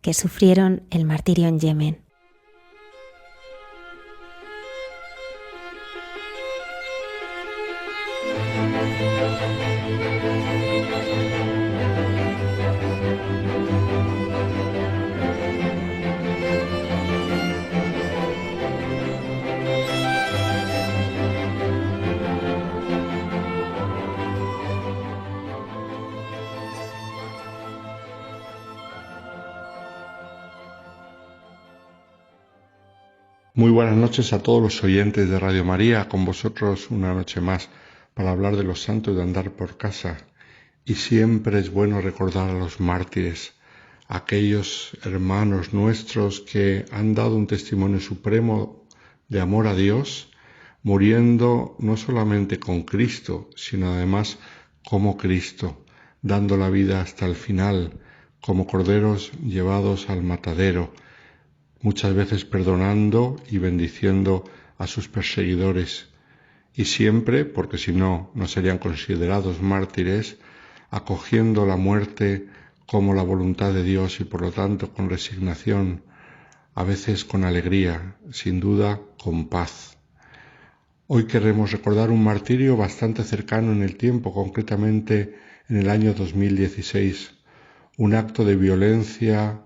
que sufrieron el martirio en Yemen. Muy buenas noches a todos los oyentes de Radio María, con vosotros una noche más para hablar de los santos de Andar por Casa. Y siempre es bueno recordar a los mártires, aquellos hermanos nuestros que han dado un testimonio supremo de amor a Dios, muriendo no solamente con Cristo, sino además como Cristo, dando la vida hasta el final, como corderos llevados al matadero, muchas veces perdonando y bendiciendo a sus perseguidores, y siempre, porque si no, no serían considerados mártires, acogiendo la muerte como la voluntad de Dios y por lo tanto con resignación, a veces con alegría, sin duda con paz. Hoy queremos recordar un martirio bastante cercano en el tiempo, concretamente en el año 2016, un acto de violencia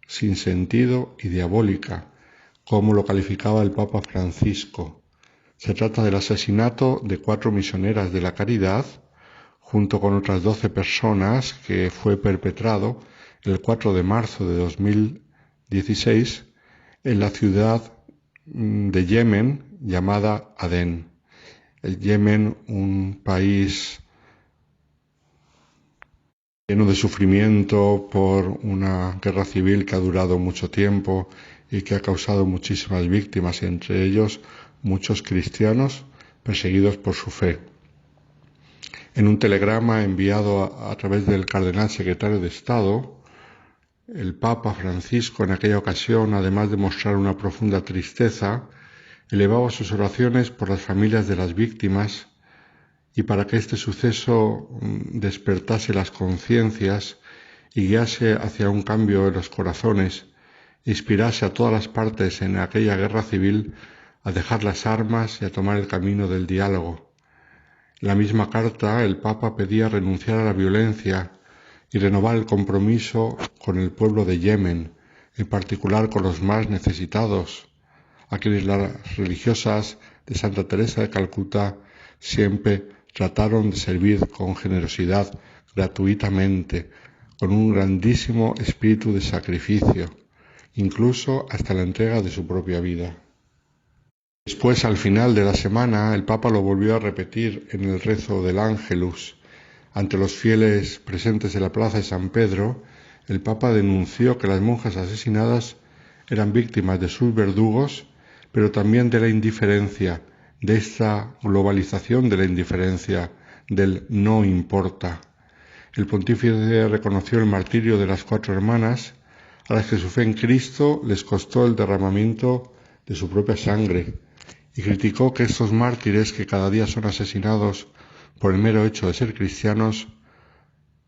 sin sentido y diabólica, como lo calificaba el Papa Francisco. Se trata del asesinato de 4 misioneras de la caridad, junto con otras 12 personas, que fue perpetrado el 4 de marzo de 2016 en la ciudad de Yemen llamada Adén. El Yemen, un país lleno de sufrimiento por una guerra civil que ha durado mucho tiempo y que ha causado muchísimas víctimas, entre ellos muchos cristianos perseguidos por su fe. En un telegrama enviado a través del cardenal secretario de Estado, el Papa Francisco en aquella ocasión, además de mostrar una profunda tristeza, elevaba sus oraciones por las familias de las víctimas y para que este suceso despertase las conciencias y guiase hacia un cambio en los corazones, inspirase a todas las partes en aquella guerra civil a dejar las armas y a tomar el camino del diálogo. En la misma carta, el Papa pedía renunciar a la violencia y renovar el compromiso con el pueblo de Yemen, en particular con los más necesitados, a quienes las religiosas de Santa Teresa de Calcuta siempre trataron de servir con generosidad, gratuitamente, con un grandísimo espíritu de sacrificio, incluso hasta la entrega de su propia vida. Después, al final de la semana, el Papa lo volvió a repetir en el rezo del Ángelus. Ante los fieles presentes en la plaza de San Pedro, el Papa denunció que las monjas asesinadas eran víctimas de sus verdugos, pero también de la indiferencia, de esta globalización de la indiferencia, del no importa. El pontífice reconoció el martirio de las 4 hermanas, a las que su fe en Cristo les costó el derramamiento de su propia sangre, y criticó que estos mártires que cada día son asesinados por el mero hecho de ser cristianos,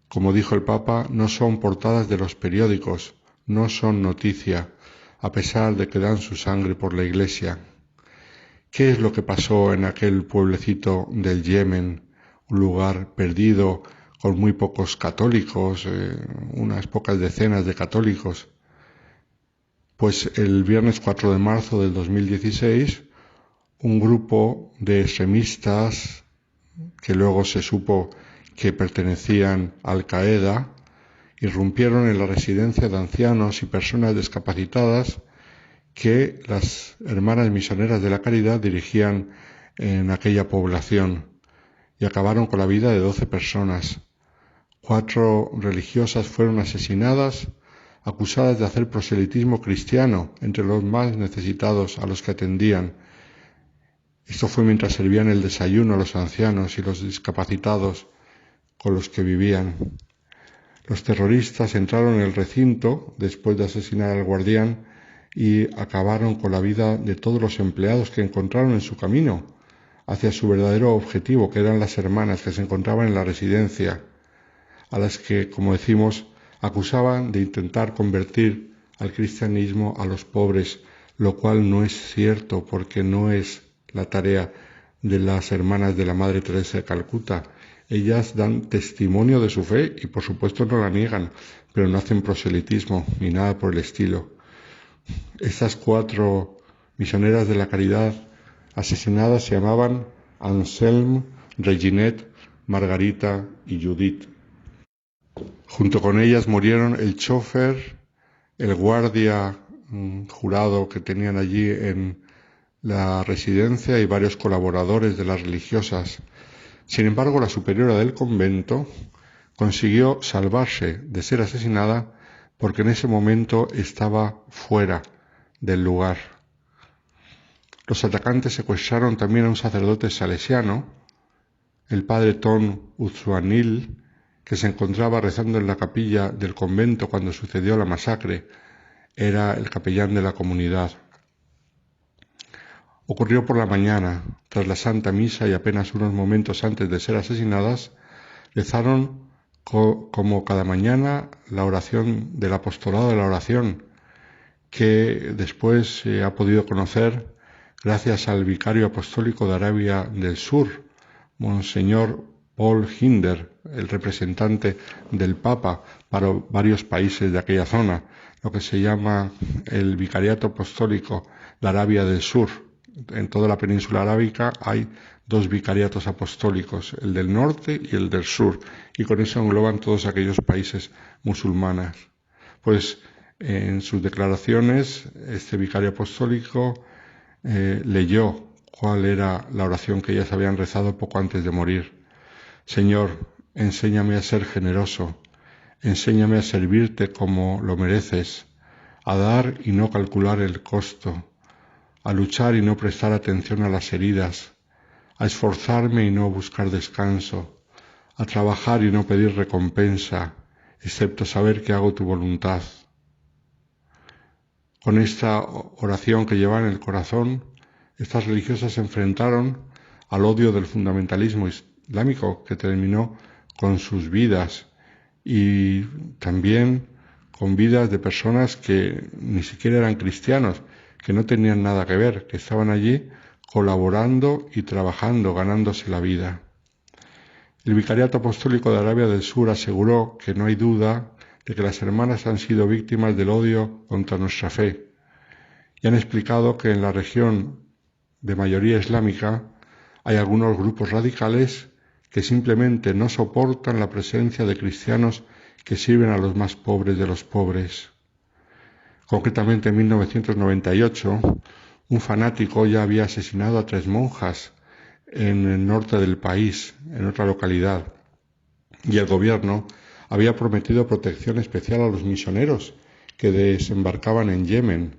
como dijo el Papa, no son portadas de los periódicos, no son noticia, a pesar de que dan su sangre por la Iglesia. ¿Qué es lo que pasó en aquel pueblecito del Yemen, un lugar perdido con muy pocos católicos, unas pocas decenas de católicos? Pues el viernes 4 de marzo del 2016, un grupo de extremistas que luego se supo que pertenecían a Al-Qaeda irrumpieron en la residencia de ancianos y personas discapacitadas que las hermanas misioneras de la caridad dirigían en aquella población y acabaron con la vida de 12 personas. 4 religiosas fueron asesinadas, acusadas de hacer proselitismo cristiano entre los más necesitados a los que atendían. Esto fue mientras servían el desayuno a los ancianos y los discapacitados con los que vivían. Los terroristas entraron en el recinto después de asesinar al guardián y acabaron con la vida de todos los empleados que encontraron en su camino, hacia su verdadero objetivo, que eran las hermanas que se encontraban en la residencia, a las que, como decimos, acusaban de intentar convertir al cristianismo a los pobres, lo cual no es cierto, porque no es la tarea de las hermanas de la Madre Teresa de Calcuta. Ellas dan testimonio de su fe y por supuesto no la niegan, pero no hacen proselitismo ni nada por el estilo. Estas 4 misioneras de la caridad asesinadas se llamaban Anselme, Reginette, Margarita y Judith. Junto con ellas murieron el chofer, el guardia jurado que tenían allí en la residencia y varios colaboradores de las religiosas. Sin embargo, la superiora del convento consiguió salvarse de ser asesinada porque en ese momento estaba fuera del lugar. Los atacantes secuestraron también a un sacerdote salesiano, el padre Ton Utsuanil, que se encontraba rezando en la capilla del convento cuando sucedió la masacre. Era el capellán de la comunidad. Ocurrió por la mañana, tras la Santa Misa y apenas unos momentos antes de ser asesinadas, rezaron como cada mañana la oración del apostolado de la oración, que después se ha podido conocer gracias al vicario apostólico de Arabia del Sur, Monseñor Paul Hinder, el representante del Papa para varios países de aquella zona, lo que se llama el Vicariato Apostólico de Arabia del Sur. En toda la península arábica hay 2 vicariatos apostólicos, el del norte y el del sur, y con eso engloban todos aquellos países musulmanes. Pues en sus declaraciones, este vicario apostólico leyó cuál era la oración que ellas habían rezado poco antes de morir. Señor, enséñame a ser generoso, enséñame a servirte como lo mereces, a dar y no calcular el costo, a luchar y no prestar atención a las heridas, a esforzarme y no buscar descanso, a trabajar y no pedir recompensa, excepto saber que hago tu voluntad. Con esta oración que llevaban en el corazón, estas religiosas se enfrentaron al odio del fundamentalismo islámico que terminó con sus vidas y también con vidas de personas que ni siquiera eran cristianos, que no tenían nada que ver, que estaban allí colaborando y trabajando, ganándose la vida. El Vicariato Apostólico de Arabia del Sur aseguró que no hay duda de que las hermanas han sido víctimas del odio contra nuestra fe y han explicado que en la región de mayoría islámica hay algunos grupos radicales que simplemente no soportan la presencia de cristianos que sirven a los más pobres de los pobres. Concretamente en 1998, un fanático ya había asesinado a 3 monjas en el norte del país, en otra localidad, y el gobierno había prometido protección especial a los misioneros que desembarcaban en Yemen,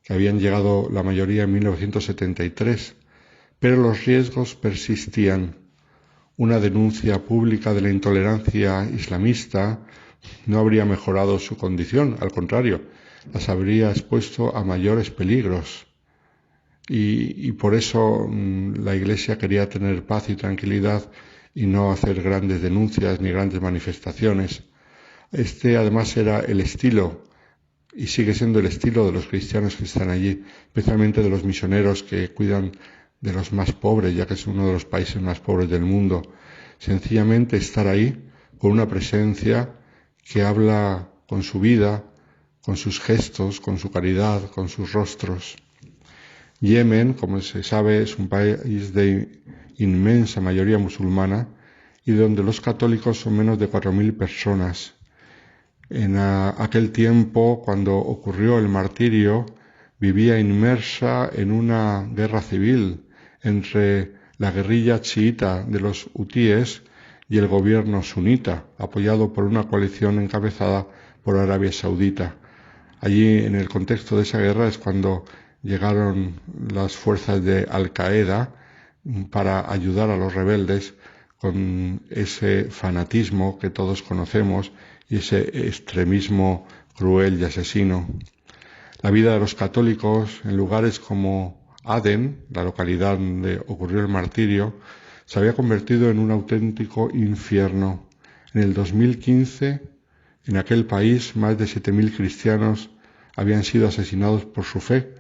que habían llegado la mayoría en 1973, pero los riesgos persistían. Una denuncia pública de la intolerancia islamista no habría mejorado su condición, al contrario, las habría expuesto a mayores peligros. Y por eso la Iglesia quería tener paz y tranquilidad y no hacer grandes denuncias ni grandes manifestaciones. Este además era el estilo, y sigue siendo el estilo de los cristianos que están allí, especialmente de los misioneros que cuidan de los más pobres, ya que es uno de los países más pobres del mundo. Sencillamente estar ahí con una presencia que habla con su vida, con sus gestos, con su caridad, con sus rostros. Yemen, como se sabe, es un país de inmensa mayoría musulmana y donde los católicos son menos de 4.000 personas. En aquel tiempo, cuando ocurrió el martirio, vivía inmersa en una guerra civil entre la guerrilla chiita de los hutíes y el gobierno sunita, apoyado por una coalición encabezada por Arabia Saudita. Allí, en el contexto de esa guerra, es cuando llegaron las fuerzas de Al-Qaeda para ayudar a los rebeldes con ese fanatismo que todos conocemos y ese extremismo cruel y asesino. La vida de los católicos en lugares como Aden, la localidad donde ocurrió el martirio, se había convertido en un auténtico infierno. En el 2015, en aquel país, más de 7.000 cristianos habían sido asesinados por su fe,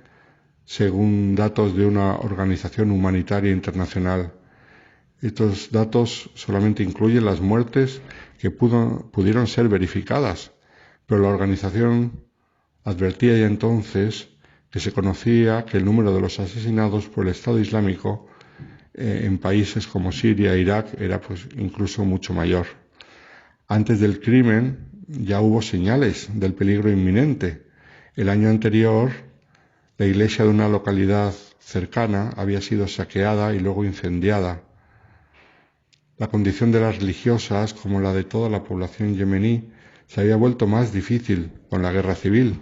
según datos de una organización humanitaria internacional. Estos datos solamente incluyen las muertes que pudieron ser verificadas, pero la organización advertía ya entonces que se conocía que el número de los asesinados por el Estado Islámico en países como Siria e Irak era pues incluso mucho mayor. Antes del crimen ya hubo señales del peligro inminente. El año anterior, la iglesia de una localidad cercana había sido saqueada y luego incendiada. La condición de las religiosas, como la de toda la población yemení, se había vuelto más difícil con la guerra civil.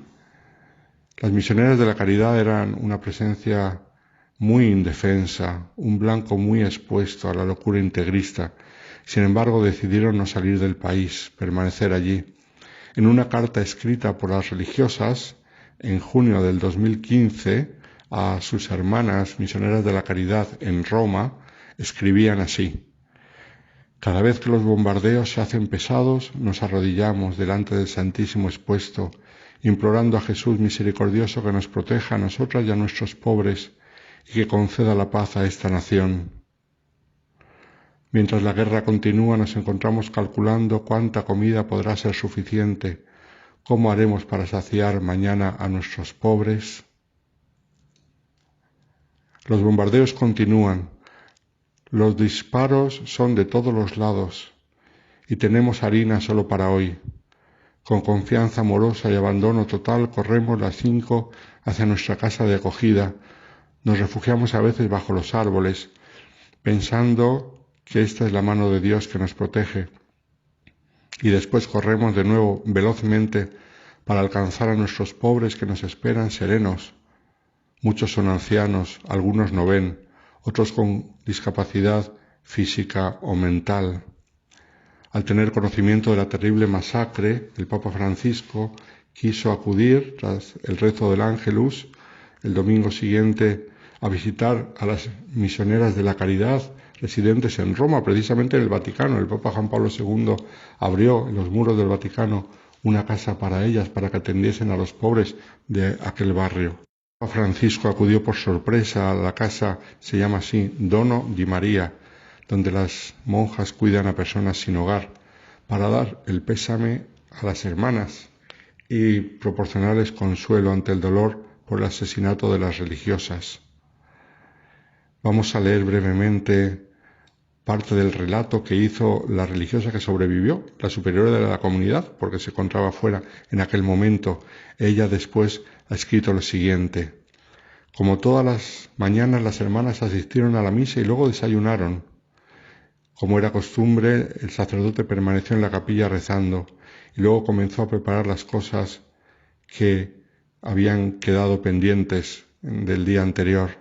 Las misioneras de la caridad eran una presencia muy indefensa, un blanco muy expuesto a la locura integrista. Sin embargo, decidieron no salir del país, permanecer allí. En una carta escrita por las religiosas, en junio del 2015, a sus hermanas misioneras de la caridad en Roma, escribían así: cada vez que los bombardeos se hacen pesados, nos arrodillamos delante del Santísimo expuesto, implorando a Jesús misericordioso que nos proteja a nosotras y a nuestros pobres y que conceda la paz a esta nación. Mientras la guerra continúa, nos encontramos calculando cuánta comida podrá ser suficiente, cómo haremos para saciar mañana a nuestros pobres. Los bombardeos continúan. Los disparos son de todos los lados y tenemos harina solo para hoy. Con confianza amorosa y abandono total corremos las 5 hacia nuestra casa de acogida. Nos refugiamos a veces bajo los árboles, pensando que esta es la mano de Dios que nos protege. Y después corremos de nuevo velozmente para alcanzar a nuestros pobres que nos esperan serenos. Muchos son ancianos, algunos no ven, otros con discapacidad física o mental. Al tener conocimiento de la terrible masacre, el Papa Francisco quiso acudir, tras el rezo del Ángelus, el domingo siguiente, a visitar a las misioneras de la caridad residentes en Roma, precisamente en el Vaticano. El Papa Juan Pablo II abrió en los muros del Vaticano una casa para ellas, para que atendiesen a los pobres de aquel barrio. Papa Francisco acudió por sorpresa a la casa, se llama así, Dono di María, donde las monjas cuidan a personas sin hogar, para dar el pésame a las hermanas y proporcionarles consuelo ante el dolor por el asesinato de las religiosas. Vamos a leer brevemente parte del relato que hizo la religiosa que sobrevivió, la superiora de la comunidad, porque se encontraba fuera en aquel momento. Ella después ha escrito lo siguiente: como todas las mañanas, las hermanas asistieron a la misa y luego desayunaron. Como era costumbre, el sacerdote permaneció en la capilla rezando y luego comenzó a preparar las cosas que habían quedado pendientes del día anterior.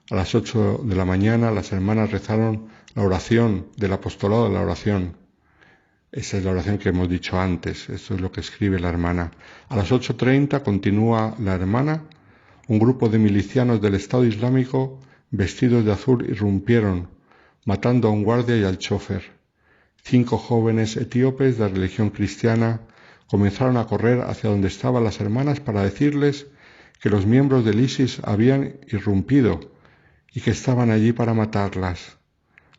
A las 8 de la mañana las hermanas rezaron la oración del apostolado de la oración. Esa es la oración que hemos dicho antes, esto es lo que escribe la hermana. A las 8:30 continúa la hermana: un grupo de milicianos del Estado Islámico vestidos de azul irrumpieron, matando a un guardia y al chofer. 5 jóvenes etíopes de religión cristiana comenzaron a correr hacia donde estaban las hermanas para decirles que los miembros del ISIS habían irrumpido y que estaban allí para matarlas.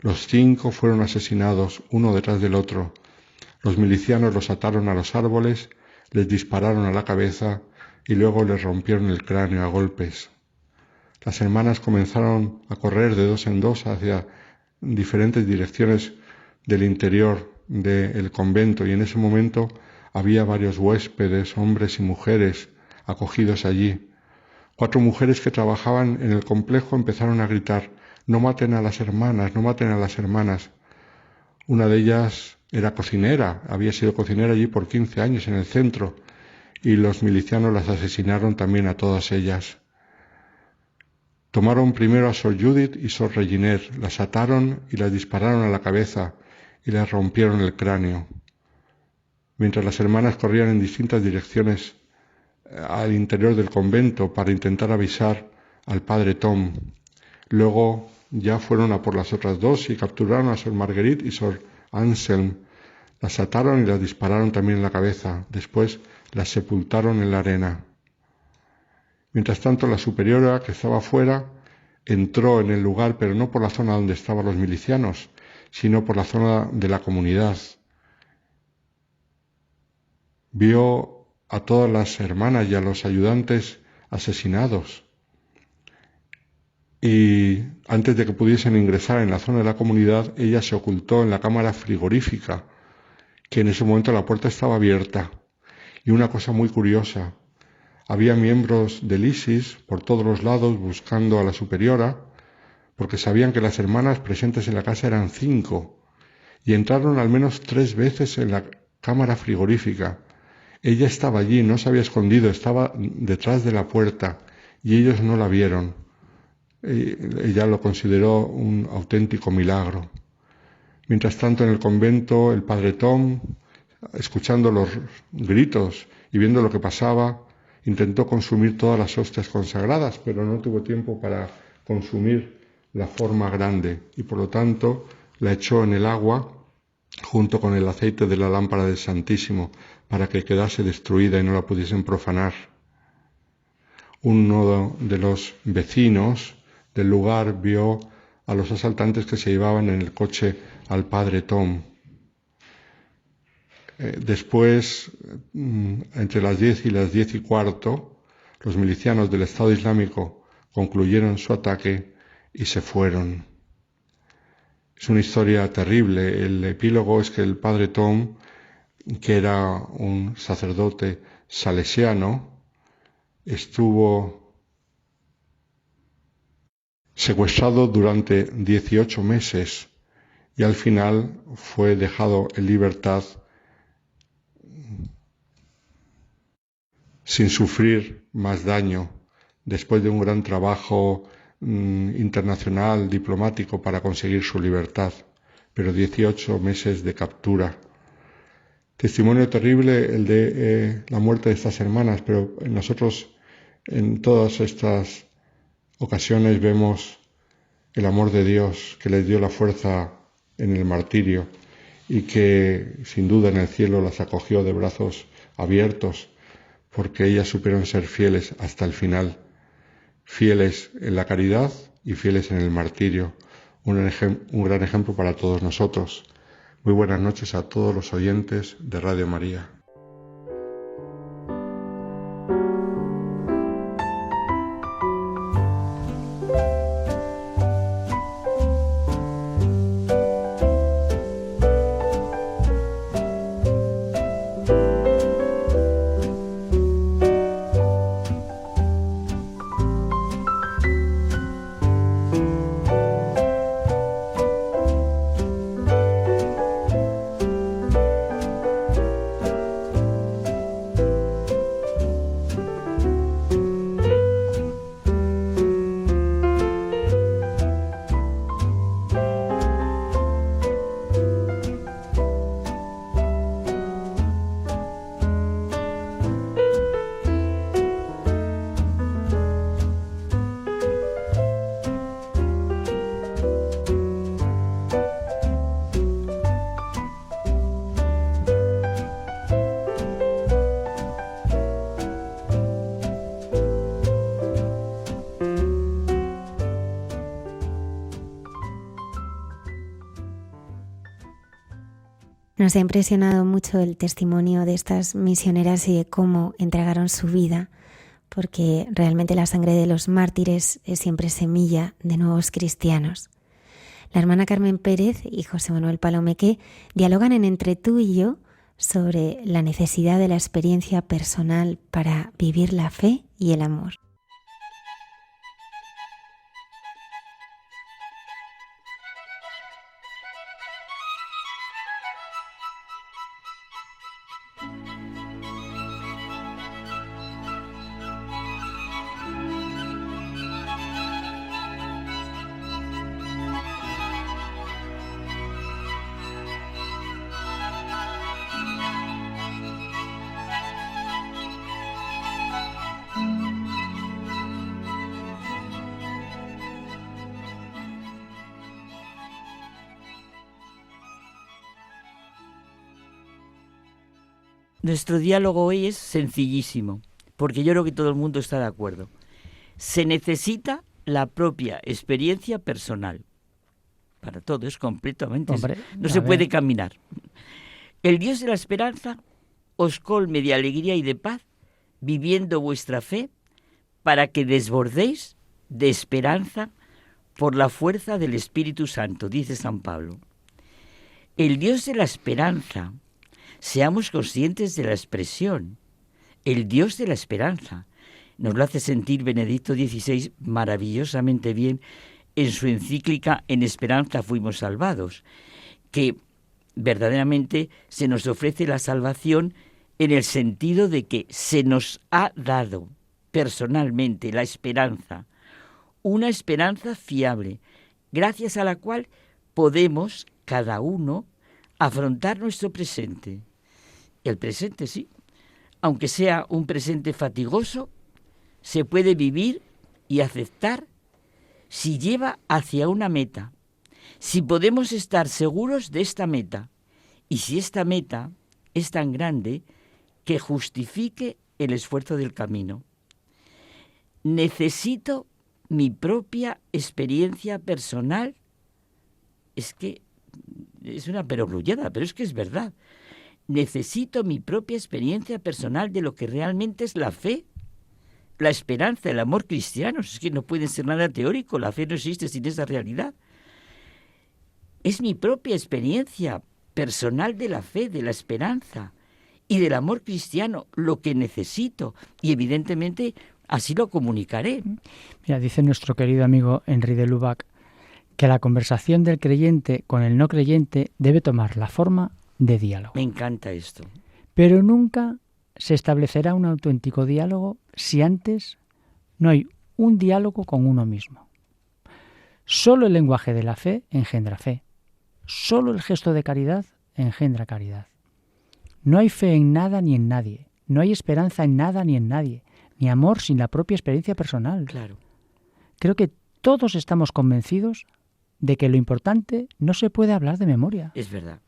Los 5 fueron asesinados uno detrás del otro. Los milicianos los ataron a los árboles, les dispararon a la cabeza y luego les rompieron el cráneo a golpes. Las hermanas comenzaron a correr de 2 en 2 hacia diferentes direcciones del interior del convento, y en ese momento había varios huéspedes, hombres y mujeres, acogidos allí. 4 mujeres que trabajaban en el complejo empezaron a gritar: no maten a las hermanas, no maten a las hermanas. Una de ellas era cocinera, había sido cocinera allí por 15 años en el centro, y los milicianos las asesinaron también a todas ellas. Tomaron primero a Sor Judith y Sor Reginer, las ataron y las dispararon a la cabeza y les rompieron el cráneo. Mientras las hermanas corrían en distintas direcciones al interior del convento para intentar avisar al padre Tom. Luego ya fueron a por las otras dos y capturaron a Sor Marguerite y Sor Anselm. Las ataron y las dispararon también en la cabeza. Después las sepultaron en la arena. Mientras tanto, la superiora, que estaba fuera, entró en el lugar, pero no por la zona donde estaban los milicianos, sino por la zona de la comunidad. Vio a todas las hermanas y a los ayudantes asesinados. Y antes de que pudiesen ingresar en la zona de la comunidad, ella se ocultó en la cámara frigorífica, que en ese momento la puerta estaba abierta. Y una cosa muy curiosa, había miembros del ISIS por todos los lados buscando a la superiora, porque sabían que las hermanas presentes en la casa eran 5, y entraron al menos 3 veces en la cámara frigorífica. Ella estaba allí, no se había escondido, estaba detrás de la puerta, y ellos no la vieron. Ella lo consideró un auténtico milagro. Mientras tanto, en el convento, el padre Tom, escuchando los gritos y viendo lo que pasaba, intentó consumir todas las hostias consagradas, pero no tuvo tiempo para consumir la forma grande y por lo tanto la echó en el agua junto con el aceite de la lámpara del Santísimo para que quedase destruida y no la pudiesen profanar. Uno de los vecinos del lugar vio a los asaltantes que se llevaban en el coche al padre Tom. Después, entre las 10 y las 10:15, los milicianos del Estado Islámico concluyeron su ataque y se fueron. Es una historia terrible. El epílogo es que el padre Tom, que era un sacerdote salesiano, estuvo secuestrado durante 18 meses y al final fue dejado en libertad sin sufrir más daño, después de un gran trabajo internacional, diplomático, para conseguir su libertad, pero 18 meses de captura. Testimonio terrible el de la muerte de estas hermanas, pero nosotros en todas estas ocasiones vemos el amor de Dios que les dio la fuerza en el martirio y que sin duda en el cielo las acogió de brazos abiertos, porque ellas supieron ser fieles hasta el final, fieles en la caridad y fieles en el martirio. Un gran ejemplo para todos nosotros. Muy buenas noches a todos los oyentes de Radio María. Nos ha impresionado mucho el testimonio de estas misioneras y de cómo entregaron su vida, porque realmente la sangre de los mártires es siempre semilla de nuevos cristianos. La hermana Carmen Pérez y José Manuel Palomeque dialogan en Entre tú y yo sobre la necesidad de la experiencia personal para vivir la fe y el amor. nuestro diálogo hoy es sencillísimo, porque yo creo que todo el mundo está de acuerdo. Se necesita la propia experiencia personal. Para todo, es completamente... Hombre, no se puede caminar. El Dios de la esperanza os colme de alegría y de paz, viviendo vuestra fe, para que desbordéis de esperanza por la fuerza del Espíritu Santo, dice San Pablo. El Dios de la esperanza, seamos conscientes de la expresión, el Dios de la esperanza. Nos lo hace sentir Benedicto XVI maravillosamente bien en su encíclica En Esperanza fuimos salvados, que verdaderamente se nos ofrece la salvación en el sentido de que se nos ha dado personalmente la esperanza, una esperanza fiable, gracias a la cual podemos cada uno afrontar nuestro presente. El presente, sí, aunque sea un presente fatigoso, se puede vivir y aceptar si lleva hacia una meta, si podemos estar seguros de esta meta y si esta meta es tan grande que justifique el esfuerzo del camino. Necesito mi propia experiencia personal. Es que es una perogrullada, pero es que es verdad. Necesito mi propia experiencia personal de lo que realmente es la fe, la esperanza, el amor cristiano. Es que no puede ser nada teórico, la fe no existe sin esa realidad. Es mi propia experiencia personal de la fe, de la esperanza y del amor cristiano lo que necesito, y evidentemente así lo comunicaré. Mira, dice nuestro querido amigo Henri de Lubac que la conversación del creyente con el no creyente debe tomar la forma de diálogo. Me encanta esto. Pero nunca se establecerá un auténtico diálogo si antes no hay un diálogo con uno mismo. Solo el lenguaje de la fe engendra fe. Solo el gesto de caridad engendra caridad. No hay fe en nada ni en nadie. No hay esperanza en nada ni en nadie. Ni amor sin la propia experiencia personal. Claro. Creo que todos estamos convencidos de que lo importante no se puede hablar de memoria. Es verdad.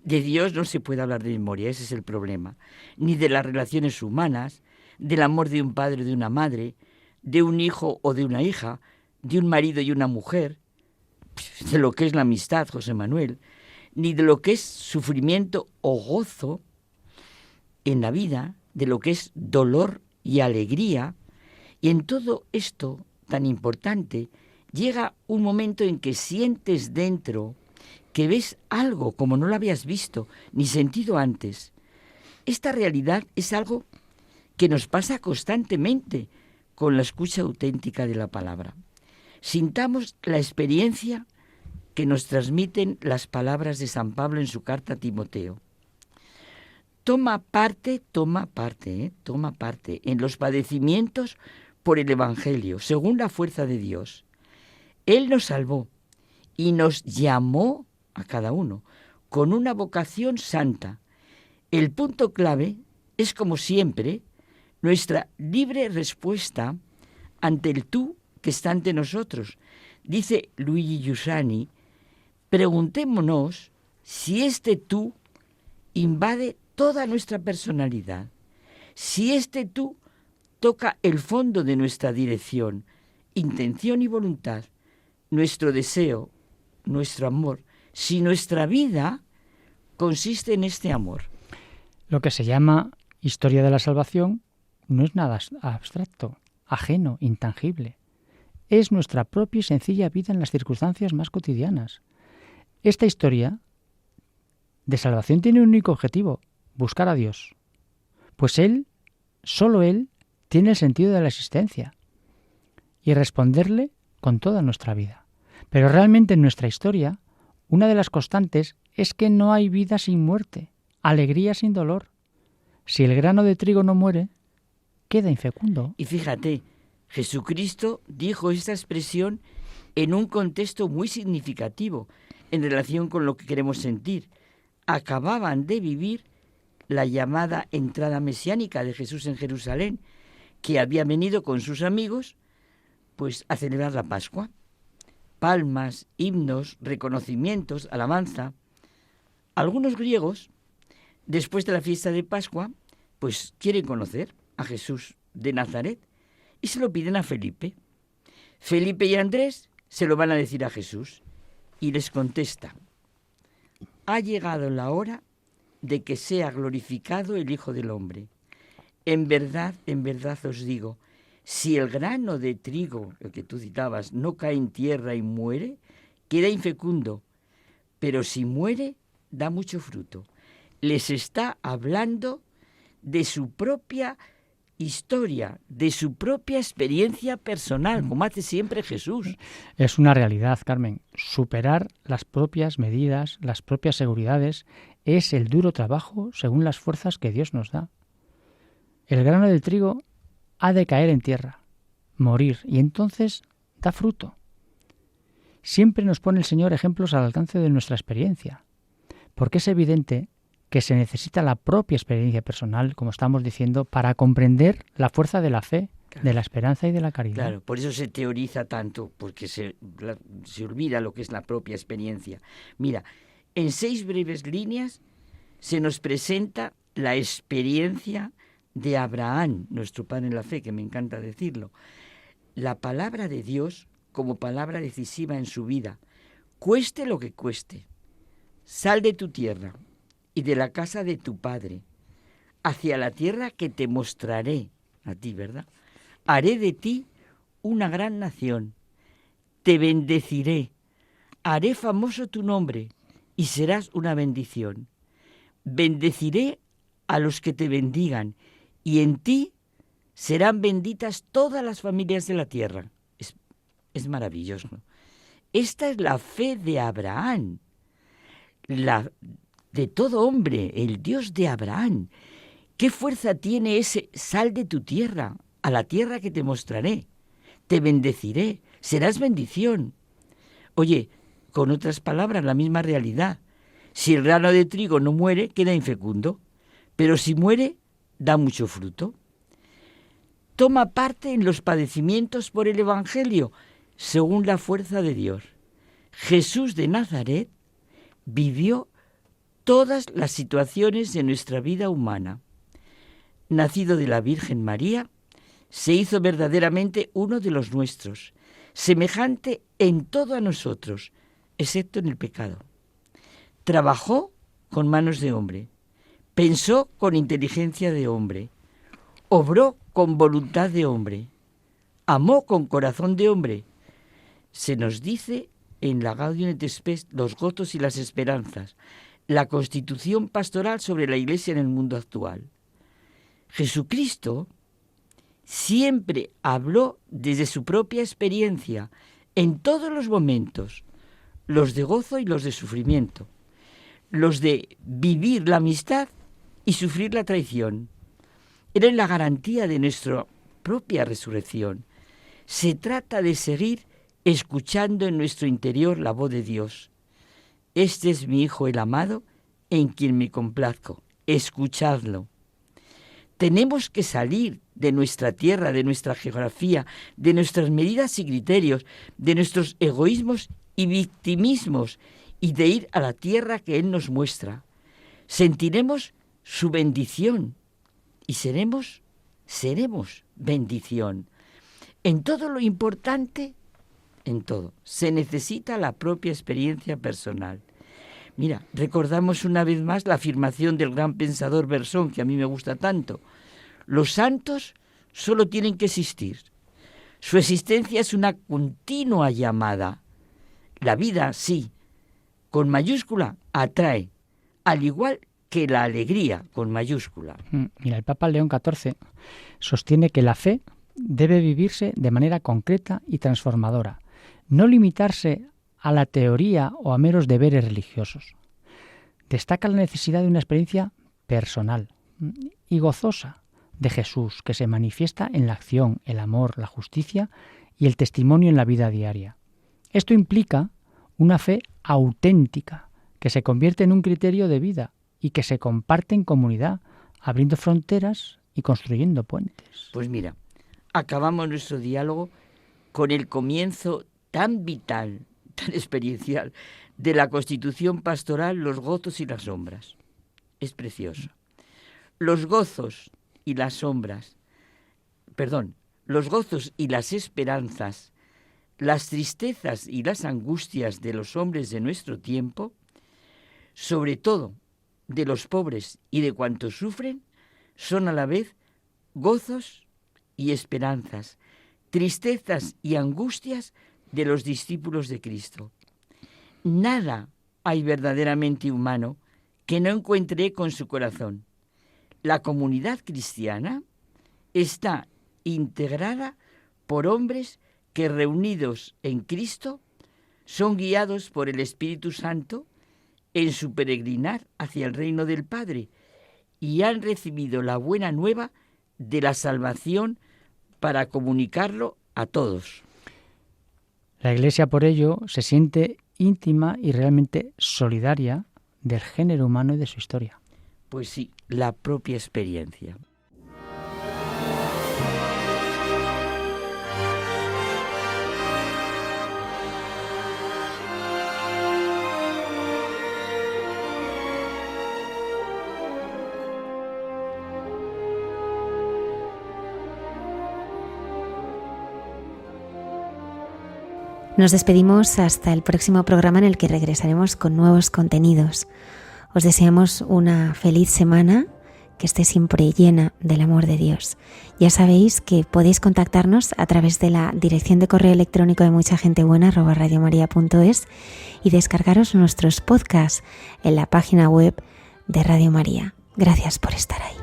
De Dios no se puede hablar de memoria, ese es el problema. Ni de las relaciones humanas, del amor de un padre o de una madre, de un hijo o de una hija, de un marido y una mujer, de lo que es la amistad, José Manuel, ni de lo que es sufrimiento o gozo en la vida, de lo que es dolor y alegría. Y en todo esto tan importante, llega un momento en que sientes dentro que ves algo como no lo habías visto ni sentido antes. Esta realidad es algo que nos pasa constantemente con la escucha auténtica de la palabra. Sintamos la experiencia que nos transmiten las palabras de San Pablo en su carta a Timoteo. Toma parte en los padecimientos por el Evangelio, según la fuerza de Dios. Él nos salvó y nos llamó a cada uno con una vocación santa. El punto clave es, como siempre, nuestra libre respuesta ante el tú que está ante nosotros. Dice Luigi Giussani, preguntémonos si este tú invade toda nuestra personalidad, si este tú toca el fondo de nuestra dirección, intención y voluntad, nuestro deseo, nuestro amor, si nuestra vida consiste en este amor. Lo que se llama historia de la salvación no es nada abstracto, ajeno, intangible. Es nuestra propia y sencilla vida en las circunstancias más cotidianas. Esta historia de salvación tiene un único objetivo: buscar a Dios. Pues Él, solo Él, tiene el sentido de la existencia y responderle con toda nuestra vida. Pero realmente en nuestra historia, una de las constantes es que no hay vida sin muerte, alegría sin dolor. Si el grano de trigo no muere, queda infecundo. Y fíjate, Jesucristo dijo esta expresión en un contexto muy significativo en relación con lo que queremos sentir. Acababan de vivir la llamada entrada mesiánica de Jesús en Jerusalén, que había venido con sus amigos pues a celebrar la Pascua. Palmas, himnos, reconocimientos, alabanza. Algunos griegos después de la fiesta de Pascua, pues quieren conocer a Jesús de Nazaret y se lo piden a Felipe. Felipe y Andrés se lo van a decir a Jesús y les contesta: ha llegado la hora de que sea glorificado el Hijo del Hombre. En verdad os digo, si el grano de trigo, el que tú citabas, no cae en tierra y muere, queda infecundo, pero si muere, da mucho fruto. Les está hablando de su propia historia, de su propia experiencia personal, como hace siempre Jesús. Es una realidad, Carmen. Superar las propias medidas, las propias seguridades, es el duro trabajo según las fuerzas que Dios nos da. El grano del trigo ha de caer en tierra, morir, y entonces da fruto. Siempre nos pone el Señor ejemplos al alcance de nuestra experiencia, porque es evidente que se necesita la propia experiencia personal, como estamos diciendo, para comprender la fuerza de la fe, de la esperanza y de la caridad. Claro, por eso se teoriza tanto, porque se olvida lo que es la propia experiencia. Mira, en 6 breves líneas se nos presenta la experiencia de Abraham, nuestro padre en la fe, que me encanta decirlo. La palabra de Dios como palabra decisiva en su vida, cueste lo que cueste. Sal de tu tierra y de la casa de tu padre, hacia la tierra que te mostraré a ti, ¿verdad? Haré de ti una gran nación, te bendeciré, haré famoso tu nombre y serás una bendición. Bendeciré a los que te bendigan y en ti serán benditas todas las familias de la tierra. Es maravilloso. Esta es la fe de Abraham, la de todo hombre, el Dios de Abraham. ¿Qué fuerza tiene ese sal de tu tierra, a la tierra que te mostraré? Te bendeciré, serás bendición. Oye, con otras palabras, la misma realidad. Si el grano de trigo no muere, queda infecundo, pero si muere, da mucho fruto. Toma parte en los padecimientos por el Evangelio, según la fuerza de Dios. Jesús de Nazaret vivió todas las situaciones de nuestra vida humana. Nacido de la Virgen María, se hizo verdaderamente uno de los nuestros, semejante en todo a nosotros, excepto en el pecado. Trabajó con manos de hombre, pensó con inteligencia de hombre, obró con voluntad de hombre, amó con corazón de hombre. Se nos dice en la Gaudium et Spes los gotos y las esperanzas, la constitución pastoral sobre la Iglesia en el mundo actual. Jesucristo siempre habló desde su propia experiencia, en todos los momentos, los de gozo y los de sufrimiento, los de vivir la amistad y sufrir la traición. Era la garantía de nuestra propia resurrección. Se trata de seguir escuchando en nuestro interior la voz de Dios. Este es mi Hijo el amado, en quien me complazco. Escuchadlo. Tenemos que salir de nuestra tierra, de nuestra geografía, de nuestras medidas y criterios, de nuestros egoísmos y victimismos, y de ir a la tierra que Él nos muestra. Sentiremos su bendición y seremos bendición. En todo lo importante, en todo, se necesita la propia experiencia personal. Mira, recordamos una vez más la afirmación del gran pensador Bersón, que a mí me gusta tanto. Los santos solo tienen que existir. Su existencia es una continua llamada. La vida, sí, con mayúscula, atrae, al igual que la alegría, con mayúscula. Mira, el Papa León XIV sostiene que la fe debe vivirse de manera concreta y transformadora, no limitarse a la teoría o a meros deberes religiosos. Destaca la necesidad de una experiencia personal y gozosa de Jesús, que se manifiesta en la acción, el amor, la justicia y el testimonio en la vida diaria. Esto implica una fe auténtica, que se convierte en un criterio de vida y que se comparte en comunidad, abriendo fronteras y construyendo puentes. Pues mira, acabamos nuestro diálogo con el comienzo tan vital, tan experiencial, de la constitución pastoral, los gozos y las sombras. es precioso. Los gozos y las sombras, los gozos y las esperanzas, las tristezas y las angustias de los hombres de nuestro tiempo, sobre todo de los pobres y de cuantos sufren, son a la vez gozos y esperanzas, tristezas y angustias de los discípulos de Cristo. Nada hay verdaderamente humano que no encuentre con su corazón. La comunidad cristiana está integrada por hombres que, reunidos en Cristo, son guiados por el Espíritu Santo en su peregrinar hacia el reino del Padre y han recibido la buena nueva de la salvación para comunicarlo a todos. La Iglesia, por ello, se siente íntima y realmente solidaria del género humano y de su historia. Pues sí, la propia experiencia. Nos despedimos hasta el próximo programa en el que regresaremos con nuevos contenidos. Os deseamos una feliz semana, que esté siempre llena del amor de Dios. Ya sabéis que podéis contactarnos a través de la dirección de correo electrónico de muchagentebuena@radiomaria.es y descargaros nuestros podcasts en la página web de Radio María. Gracias por estar ahí.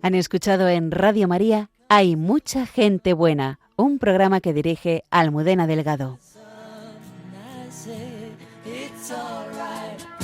Han escuchado en Radio María Hay mucha gente buena, un programa que dirige Almudena Delgado. It's all right.